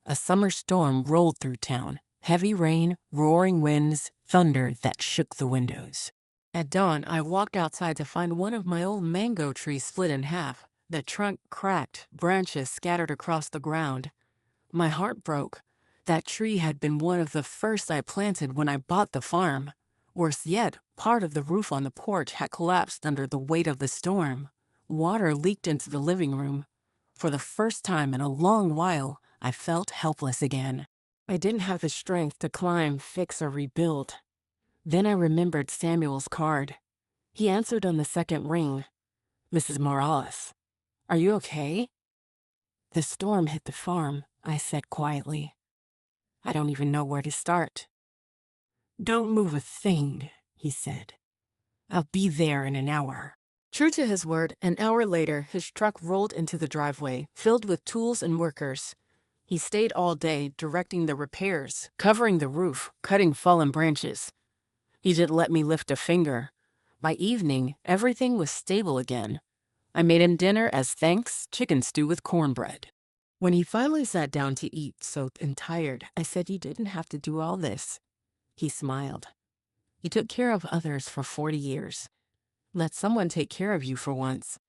Speaker 1: A summer storm rolled through town. Heavy rain, roaring winds, thunder that shook the windows. At dawn, I walked outside to find one of my old mango trees split in half. The trunk cracked, branches scattered across the ground. My heart broke. That tree had been one of the first I planted when I bought the farm. Worse yet, part of the roof on the porch had collapsed under the weight of the storm. Water leaked into the living room. For the first time in a long while, I felt helpless again. I didn't have the strength to climb, fix, or rebuild. Then I remembered Samuel's card. He answered on the second ring. "Mrs. Morales, are you okay?" "The storm hit the farm," I said quietly. "I don't even know where to start." "Don't move a thing," he said. "I'll be there in an hour." True to his word, an hour later, his truck rolled into the driveway, filled with tools and workers. He stayed all day, directing the repairs, covering the roof, cutting fallen branches. He didn't let me lift a finger. By evening, everything was stable again. I made him dinner as thanks, chicken stew with cornbread. When he finally sat down to eat, soaked and tired, I said, "You didn't have to do all this." He smiled. "He took care of others for 40 years. Let someone take care of you for once."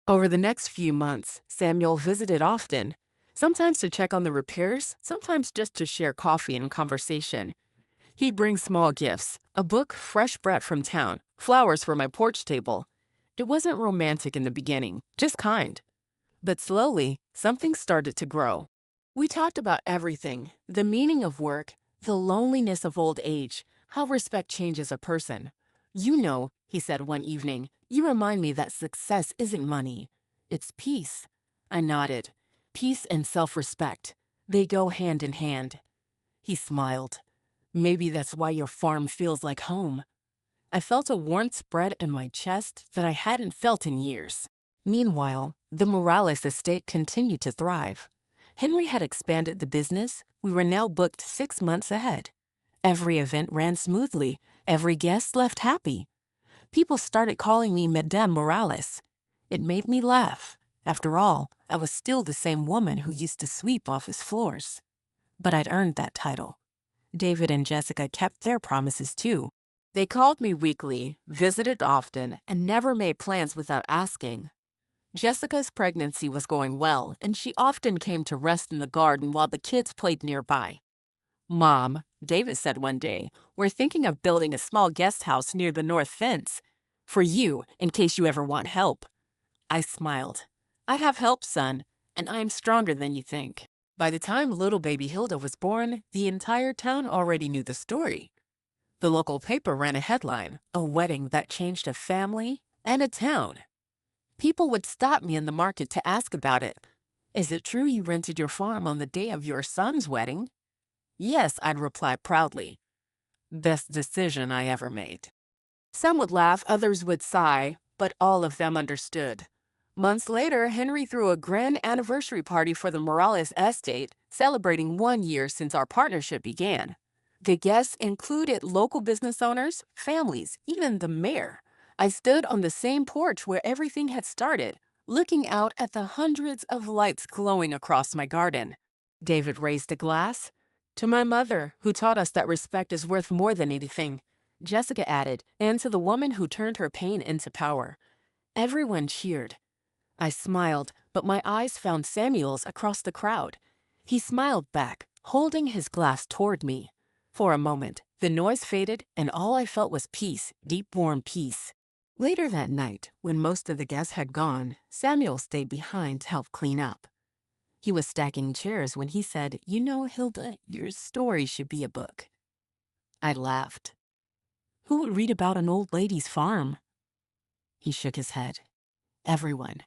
Speaker 1: Over the next few months, Samuel visited often, sometimes to check on the repairs, sometimes just to share coffee and conversation. He'd bring small gifts, a book fresh brought from town, flowers for my porch table. It wasn't romantic in the beginning, just kind. But slowly, something started to grow. We talked about everything, the meaning of work, the loneliness of old age, how respect changes a person. "You know," he said one evening, "you remind me that success isn't money. It's peace." I nodded. "Peace and self-respect. They go hand in hand." He smiled. "Maybe that's why your farm feels like home." I felt a warmth spread in my chest that I hadn't felt in years. Meanwhile, the Morales estate continued to thrive. Henry had expanded the business. We were now booked 6 months ahead. Every event ran smoothly. Every guest left happy. People started calling me Madame Morales. It made me laugh. After all, I was still the same woman who used to sweep office floors. But I'd earned that title. David and Jessica kept their promises too. They called me weekly, visited often, and never made plans without asking. Jessica's pregnancy was going well, and she often came to rest in the garden while the kids played nearby. "Mom," David said one day, "we're thinking of building a small guest house near the north fence. For you, in case you ever want help." I smiled. "I have help, son, and I am stronger than you think." By the time little baby Hilda was born, the entire town already knew the story. The local paper ran a headline, "A wedding that changed a family and a town." People would stop me in the market to ask about it. Is it true you rented your farm on the day of your son's wedding? Yes, I'd reply proudly. Best decision I ever made. Some would laugh, others would sigh, but all of them understood. Months later, Henry threw a grand anniversary party for the Morales estate, celebrating 1 year since our partnership began. The guests included local business owners, families, even the mayor. I stood on the same porch where everything had started, looking out at the hundreds of lights glowing across my garden. David raised a glass. To my mother, who taught us that respect is worth more than anything, Jessica added, and to the woman who turned her pain into power. Everyone cheered. I smiled, but my eyes found Samuel's across the crowd. He smiled back, holding his glass toward me. For a moment, the noise faded, and all I felt was peace, deep, warm peace. Later that night, when most of the guests had gone, Samuel stayed behind to help clean up. He was stacking chairs when he said, "You know, Hilda, your story should be a book." I laughed. Who would read about an old lady's farm? He shook his head. Everyone.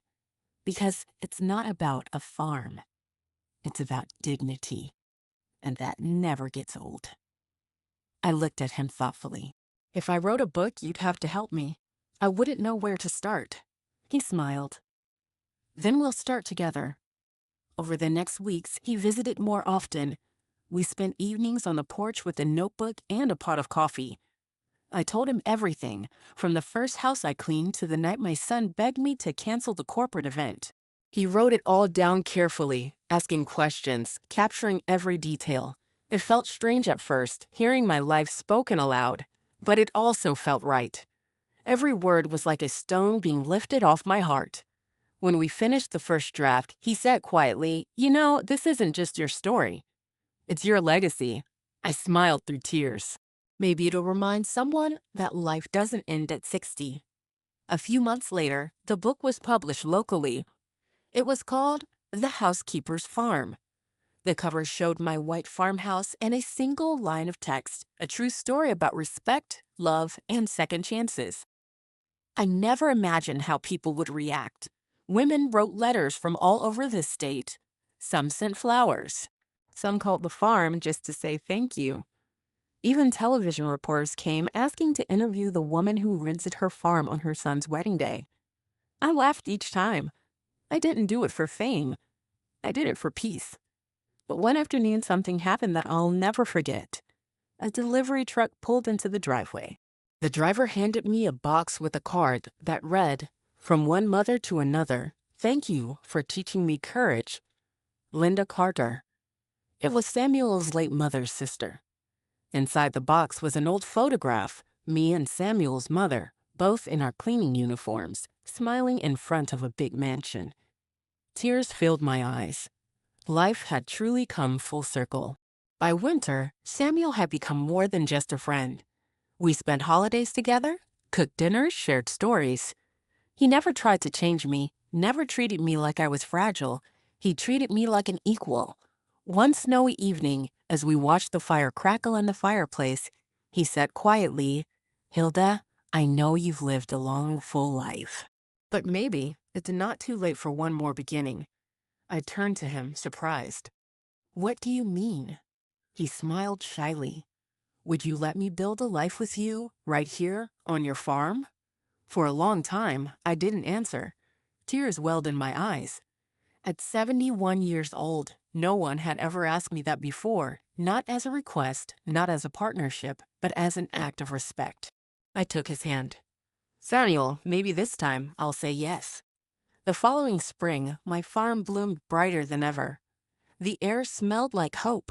Speaker 1: Because it's not about a farm. It's about dignity. And that never gets old. I looked at him thoughtfully. If I wrote a book, you'd have to help me. I wouldn't know where to start. He smiled. Then we'll start together. Over the next weeks, he visited more often. We spent evenings on the porch with a notebook and a pot of coffee. I told him everything, from the first house I cleaned to the night my son begged me to cancel the corporate event. He wrote it all down carefully, asking questions, capturing every detail. It felt strange at first, hearing my life spoken aloud, but it also felt right. Every word was like a stone being lifted off my heart. When we finished the first draft, he said quietly, "You know, this isn't just your story. It's your legacy." I smiled through tears. Maybe it'll remind someone that life doesn't end at 60. A few months later, the book was published locally. It was called The Housekeeper's Farm. The cover showed my white farmhouse and a single line of text, a true story about respect, love, and second chances. I never imagined how people would react. Women wrote letters from all over the state. Some sent flowers. Some called the farm just to say thank you. Even television reporters came asking to interview the woman who rented her farm on her son's wedding day. I laughed each time. I didn't do it for fame. I did it for peace. But one afternoon, something happened that I'll never forget. A delivery truck pulled into the driveway. The driver handed me a box with a card that read, "From one mother to another, thank you for teaching me courage. Linda Carter." It was Samuel's late mother's sister. Inside the box was an old photograph, me and Samuel's mother, both in our cleaning uniforms, smiling in front of a big mansion. Tears filled my eyes. Life had truly come full circle. By winter, Samuel had become more than just a friend. We spent holidays together, cooked dinners, shared stories. He never tried to change me, never treated me like I was fragile. He treated me like an equal. One snowy evening, as we watched the fire crackle in the fireplace, he said quietly, "Hilda, I know you've lived a long, full life. But maybe it's not too late for one more beginning." I turned to him, surprised. "What do you mean?" He smiled shyly. "Would you let me build a life with you, right here, on your farm?" For a long time, I didn't answer. Tears welled in my eyes. At 71 years old, no one had ever asked me that before, not as a request, not as a partnership, but as an act of respect. I took his hand. "Samuel, maybe this time I'll say yes." The following spring, my farm bloomed brighter than ever. The air smelled like hope.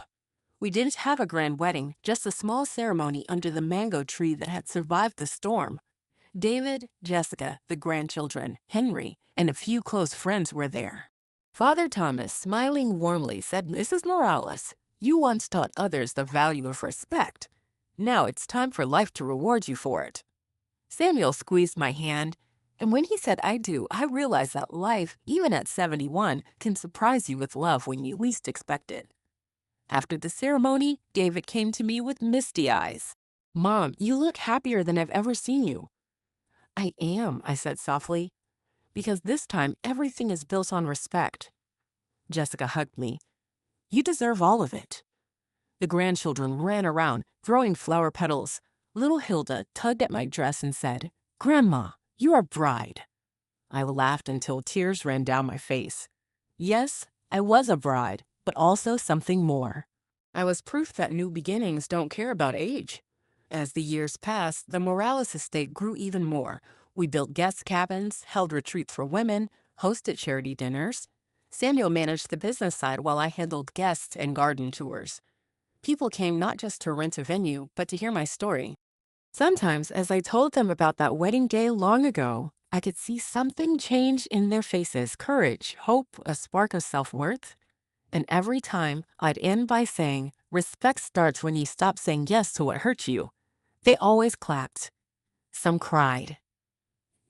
Speaker 1: We didn't have a grand wedding, just a small ceremony under the mango tree that had survived the storm. David, Jessica, the grandchildren, Henry, and a few close friends were there. Father Thomas, smiling warmly, said, "Mrs. Morales, you once taught others the value of respect. Now it's time for life to reward you for it." Samuel squeezed my hand, and when he said "I do," I realized that life, even at 71, can surprise you with love when you least expect it. After the ceremony, David came to me with misty eyes. "Mom, you look happier than I've ever seen you." "I am," I said softly, "because this time everything is built on respect." Jessica hugged me. You deserve all of it. The grandchildren ran around, throwing flower petals. Little Hilda tugged at my dress and said, Grandma, you're a bride. I laughed until tears ran down my face. Yes, I was a bride, but also something more. I was proof that new beginnings don't care about age. As the years passed, the Morales estate grew even more. We built guest cabins, held retreats for women, hosted charity dinners. Samuel managed the business side while I handled guests and garden tours. People came not just to rent a venue, but to hear my story. Sometimes, as I told them about that wedding day long ago, I could see something change in their faces, courage, hope, a spark of self-worth. And every time, I'd end by saying, respect starts when you stop saying yes to what hurt you. They always clapped. Some cried.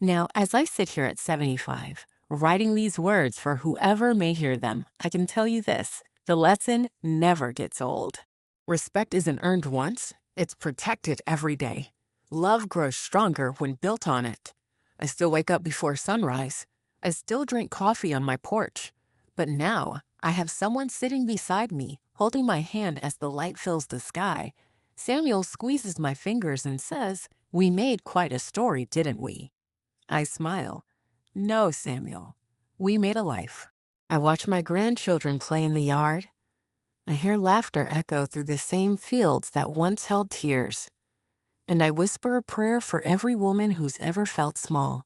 Speaker 1: Now, as I sit here at 75, writing these words for whoever may hear them, I can tell you this, the lesson never gets old. Respect isn't earned once, it's protected every day. Love grows stronger when built on it. I still wake up before sunrise. I still drink coffee on my porch. But now, I have someone sitting beside me, holding my hand as the light fills the sky. Samuel squeezes my fingers and says, we made quite a story, didn't we? I smile. No, Samuel. We made a life. I watch my grandchildren play in the yard. I hear laughter echo through the same fields that once held tears. And I whisper a prayer for every woman who's ever felt small.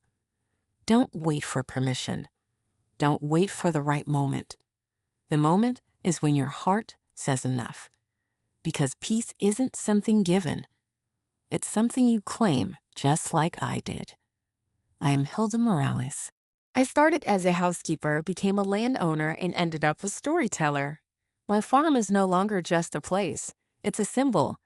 Speaker 1: Don't wait for permission. Don't wait for the right moment. The moment is when your heart says enough. Because peace isn't something given. It's something you claim, just like I did. I am Hilda Morales. I started as a housekeeper, became a landowner, and ended up a storyteller. My farm is no longer just a place. It's a symbol,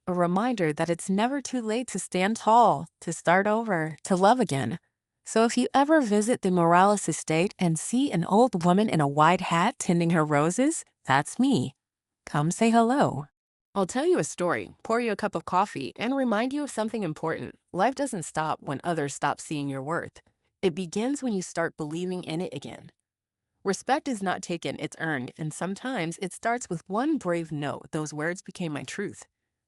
Speaker 1: a reminder that it's never too late to stand tall, to start over, to love again. So if you ever visit the Morales estate and see an old woman in a wide hat tending her roses, that's me. Come say hello. I'll tell you a story, pour you a cup of coffee, and remind you of something important. Life doesn't stop when others stop seeing your worth. It begins when you start believing in it again. Respect is not taken, it's earned, and sometimes it starts with one brave note. Those words became my truth.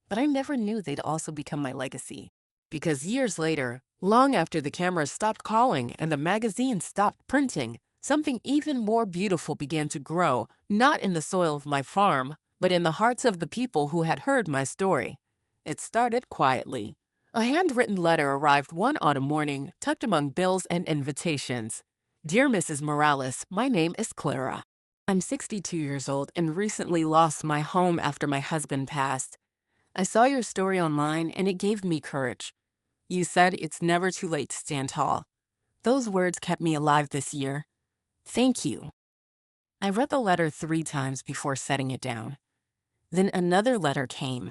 Speaker 1: But I never knew they'd also become my legacy. Because years later, long after the cameras stopped calling and the magazines stopped printing, something even more beautiful began to grow, not in the soil of my farm, but in the hearts of the people who had heard my story. It started quietly. A handwritten letter arrived one autumn morning, tucked among bills and invitations. Dear Mrs. Morales, my name is Clara. I'm 62 years old and recently lost my home after my husband passed. I saw your story online and it gave me courage. You said it's never too late to stand tall. Those words kept me alive this year. Thank you. I read the letter 3 times before setting it down. Then another letter came,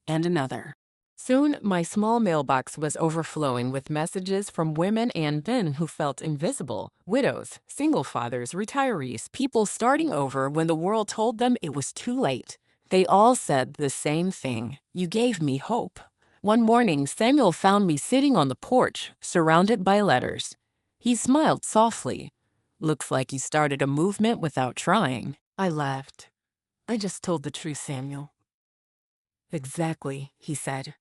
Speaker 1: and another. Soon, my small mailbox was overflowing with messages from women and men who felt invisible, widows, single fathers, retirees, people starting over when the world told them it was too late. They all said the same thing. You gave me hope. One morning, Samuel found me sitting on the porch, surrounded by letters. He smiled softly. Looks like you started a movement without trying. I laughed. I just told the truth, Samuel. Exactly, he said.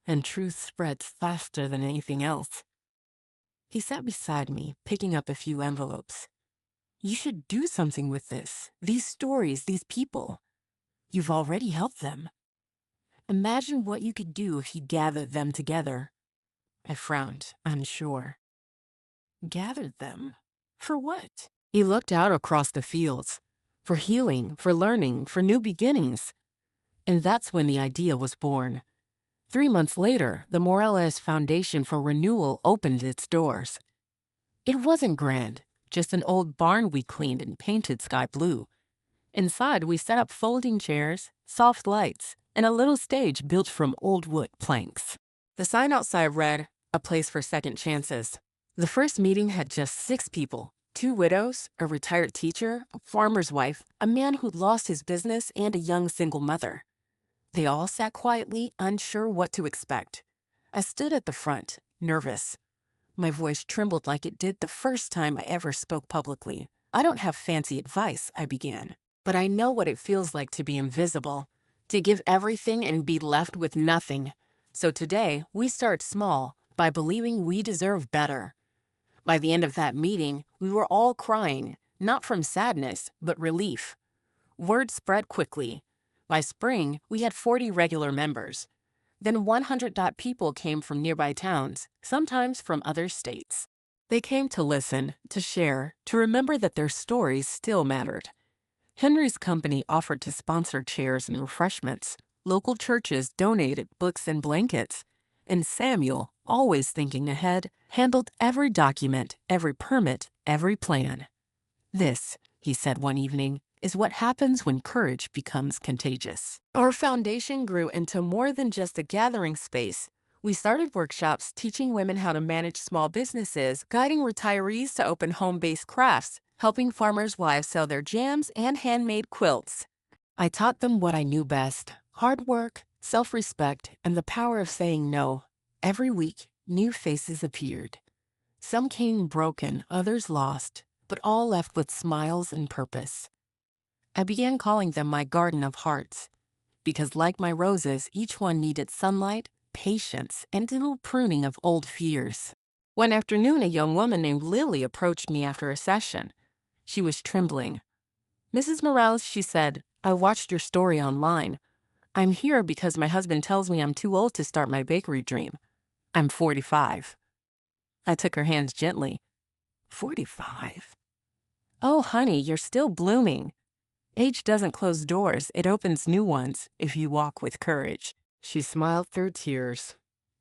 Speaker 1: And truth spreads faster than anything else. He sat beside me, picking up a few envelopes. You should do something with this. These stories, these people. You've already helped them. Imagine what you could do if you gathered them together. I frowned, unsure. Gathered them? For what? He looked out across the fields. For healing, for learning, for new beginnings. And that's when the idea was born. 3 months later, the Morales Foundation for Renewal opened its doors. It wasn't grand, just an old barn we cleaned and painted sky blue. Inside, we set up folding chairs, soft lights, and a little stage built from old wood planks. The sign outside read, "A place for second chances." The first meeting had just 6 people, 2 widows, a retired teacher, a farmer's wife, a man who'd lost his business, and a young single mother. They all sat quietly, unsure what to expect. I stood at the front, nervous. My voice trembled like it did the first time I ever spoke publicly. I don't have fancy advice, I began, but I know what it feels like to be invisible, to give everything and be left with nothing. So today, we start small by believing we deserve better. By the end of that meeting, we were all crying, not from sadness, but relief. Word spread quickly. By spring, we had 40 regular members. Then 100 people came from nearby towns, sometimes from other states. They came to listen, to share, to remember that their stories still mattered. Henry's company offered to sponsor chairs and refreshments. Local churches donated books and blankets. And Samuel, always thinking ahead, handled every document, every permit, every plan. "This," he said one evening, "is what happens when courage becomes contagious." Our foundation grew into more than just a gathering space. We started workshops teaching women how to manage small businesses, guiding retirees to open home-based crafts, helping farmers' wives sell their jams and handmade quilts. I taught them what I knew best: hard work, self-respect, and the power of saying no. Every week, new faces appeared. Some came broken, others lost, but all left with smiles and purpose. I began calling them my garden of hearts, because like my roses, each one needed sunlight, patience, and a little pruning of old fears. One afternoon, a young woman named Lily approached me after a session. She was trembling. "Mrs. Morales," she said, "I watched your story online. I'm here because my husband tells me I'm too old to start my bakery dream. I'm 45. I took her hands gently. 45? "Oh, honey, you're still blooming. Age doesn't close doors, it opens new ones if you walk with courage." She smiled through tears.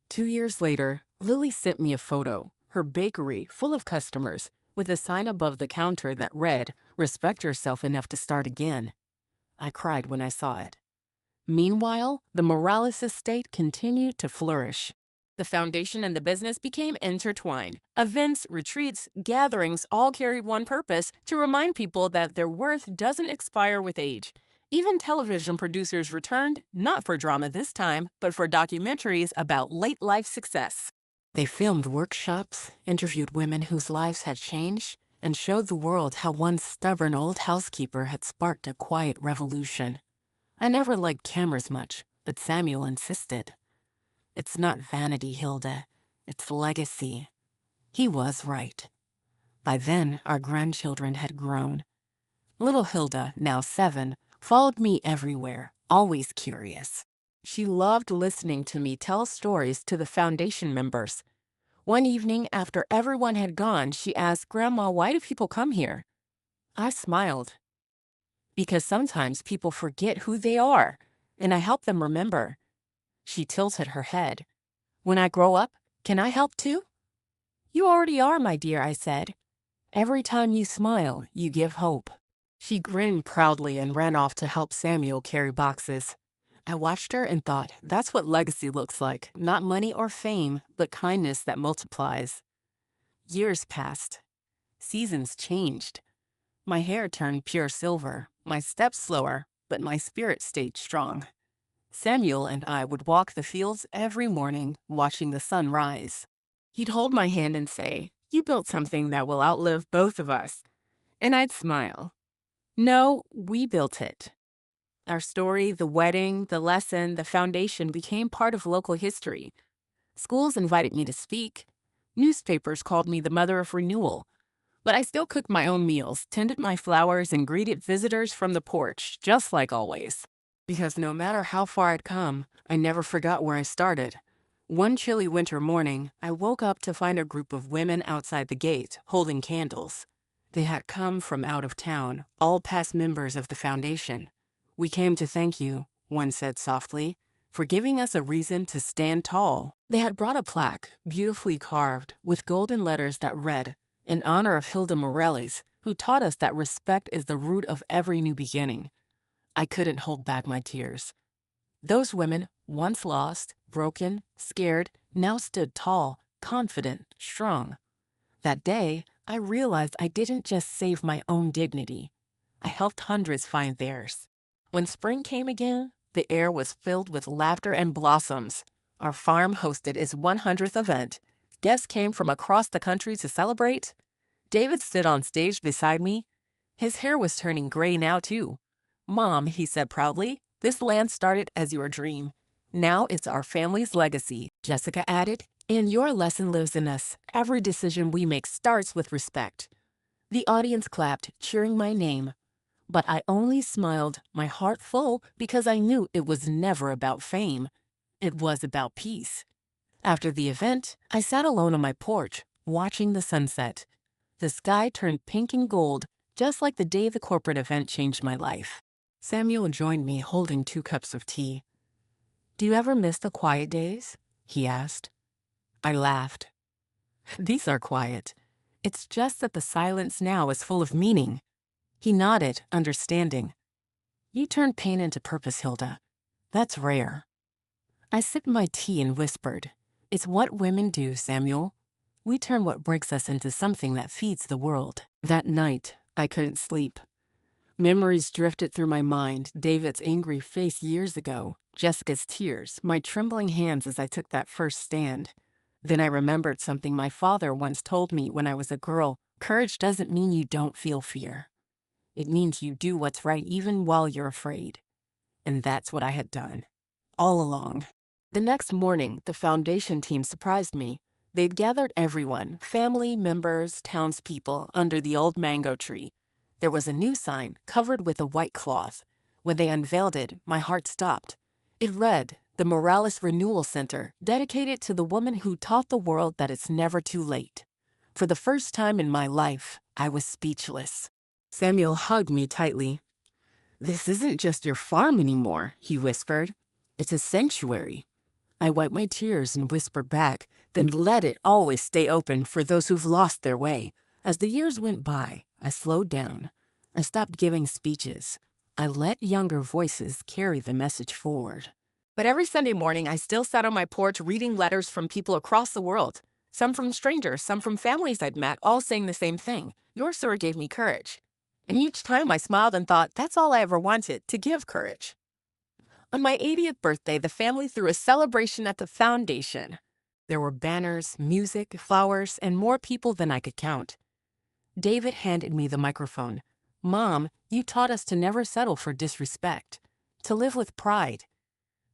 Speaker 1: 2 years later, Lily sent me a photo, her bakery full of customers, with a sign above the counter that read, "Respect yourself enough to start again." I cried when I saw it. Meanwhile, the Morales estate continued to flourish. The foundation and the business became intertwined. Events, retreats, gatherings all carried one purpose: to remind people that their worth doesn't expire with age. Even television producers returned, not for drama this time, but for documentaries about late life success. They filmed workshops, interviewed women whose lives had changed, and showed the world how one stubborn old housekeeper had sparked a quiet revolution. I never liked cameras much, but Samuel insisted. "It's not vanity, Hilda. It's legacy." He was right. By then, our grandchildren had grown. Little Hilda, now 7, followed me everywhere, always curious. She loved listening to me tell stories to the foundation members. One evening, after everyone had gone, she asked, "Grandma, why do people come here?" I smiled. "Because sometimes people forget who they are, and I help them remember." She tilted her head. "When I grow up, can I help too?" "You already are, my dear," I said. "Every time you smile, you give hope." She grinned proudly and ran off to help Samuel carry boxes. I watched her and thought, that's what legacy looks like: not money or fame, but kindness that multiplies. Years passed. Seasons changed. My hair turned pure silver, my steps slower, but my spirit stayed strong. Samuel and I would walk the fields every morning, watching the sun rise. He'd hold my hand and say, "You built something that will outlive both of us." And I'd smile. No, we built it. Our story, the wedding, the lesson, the foundation became part of local history. Schools invited me to speak. Newspapers called me the mother of renewal. But I still cooked my own meals, tended my flowers, and greeted visitors from the porch, just like always. Because no matter how far I'd come, I never forgot where I started. One chilly winter morning, I woke up to find a group of women outside the gate, holding candles. They had come from out of town, all past members of the foundation. "We came to thank you," one said softly, "for giving us a reason to stand tall." They had brought a plaque, beautifully carved, with golden letters that read, "In honor of Hilda Morales, who taught us that respect is the root of every new beginning." I couldn't hold back my tears. Those women, once lost, broken, scared, now stood tall, confident, strong. That day, I realized I didn't just save my own dignity. I helped hundreds find theirs. When spring came again, the air was filled with laughter and blossoms. Our farm hosted its 100th event. Guests came from across the country to celebrate. David stood on stage beside me. His hair was turning gray now, too. "Mom," he said proudly, "this land started as your dream. Now it's our family's legacy," Jessica added, "and your lesson lives in us. Every decision we make starts with respect." The audience clapped, cheering my name. But I only smiled, my heart full, because I knew it was never about fame. It was about peace. After the event, I sat alone on my porch, watching the sunset. The sky turned pink and gold, just like the day the corporate event changed my life. Samuel joined me holding 2 cups of tea. "Do you ever miss the quiet days?" he asked. I laughed. "These are quiet. It's just that the silence now is full of meaning." He nodded, understanding. "You turned pain into purpose, Hilda. That's rare." I sipped my tea and whispered, "It's what women do, Samuel. We turn what breaks us into something that feeds the world." That night, I couldn't sleep. Memories drifted through my mind, David's angry face years ago, Jessica's tears, my trembling hands as I took that first stand. Then I remembered something my father once told me when I was a girl. Courage doesn't mean you don't feel fear. It means you do what's right even while you're afraid. And that's what I had done, all along. The next morning, the foundation team surprised me. They'd gathered everyone, family, members, townspeople, under the old mango tree. There was a new sign, covered with a white cloth. When they unveiled it, my heart stopped. It read, "The Morales Renewal Center, dedicated to the woman who taught the world that it's never too late." For the first time in my life, I was speechless. Samuel hugged me tightly. "This isn't just your farm anymore," he whispered. "It's a sanctuary." I wiped my tears and whispered back, "Then let it always stay open for those who've lost their way." As the years went by, I slowed down. I stopped giving speeches. I let younger voices carry the message forward. But every Sunday morning, I still sat on my porch reading letters from people across the world. Some from strangers, some from families I'd met, all saying the same thing. "Your story gave me courage." And each time I smiled and thought, that's all I ever wanted, to give courage. On my 80th birthday, the family threw a celebration at the foundation. There were banners, music, flowers, and more people than I could count. David handed me the microphone. "Mom, you taught us to never settle for disrespect, to live with pride.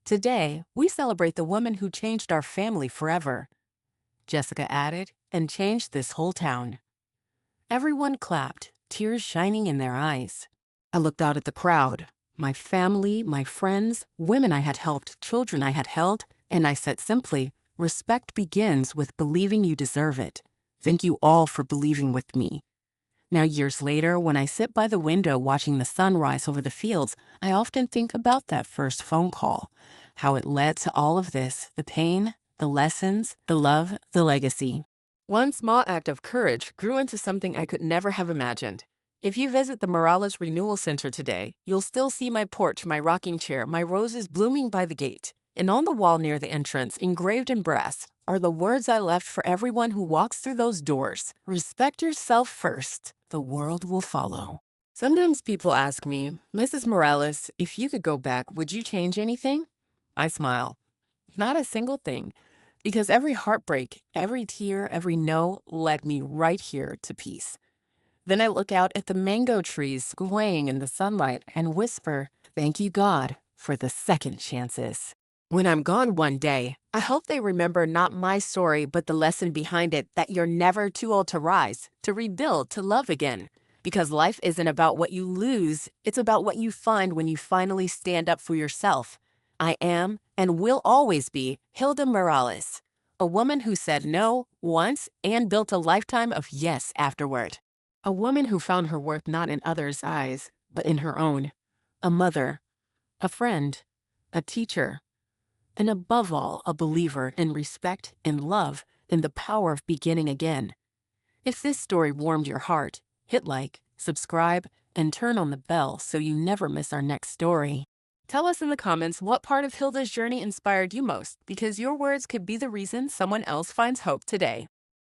Speaker 1: Today, we celebrate the woman who changed our family forever," Jessica added, "and changed this whole town." Everyone clapped, tears shining in their eyes. I looked out at the crowd, my family, my friends, women I had helped, children I had held, and I said simply, "Respect begins with believing you deserve it. Thank you all for believing with me." Now, years later, when I sit by the window watching the sun rise over the fields, I often think about that first phone call, how it led to all of this, the pain, the lessons, the love, the legacy. One small act of courage grew into something I could never have imagined. If you visit the Morales Renewal Center today, you'll still see my porch, my rocking chair, my roses blooming by the gate. And on the wall near the entrance, engraved in brass, are the words I left for everyone who walks through those doors. "Respect yourself first. The world will follow." Sometimes people ask me, "Mrs. Morales, if you could go back, would you change anything?" I smile. Not a single thing. Because every heartbreak, every tear, every no led me right here to peace. Then I look out at the mango trees swaying in the sunlight and whisper, "Thank you, God, for the second chances." When I'm gone one day, I hope they remember not my story, but the lesson behind it, that you're never too old to rise, to rebuild, to love again. Because life isn't about what you lose, it's about what you find when you finally stand up for yourself. I am, and will always be, Hilda Morales, a woman who said no once and built a lifetime of yes afterward. A woman who found her worth not in others' eyes, but in her own. A mother, a friend, a teacher, and above all, a believer in respect and love and the power of beginning again. If this story warmed your heart, hit like, subscribe, and turn on the bell so you never miss our next story. Tell us in the comments what part of Hilda's journey inspired you most, because your words could be the reason someone else finds hope today.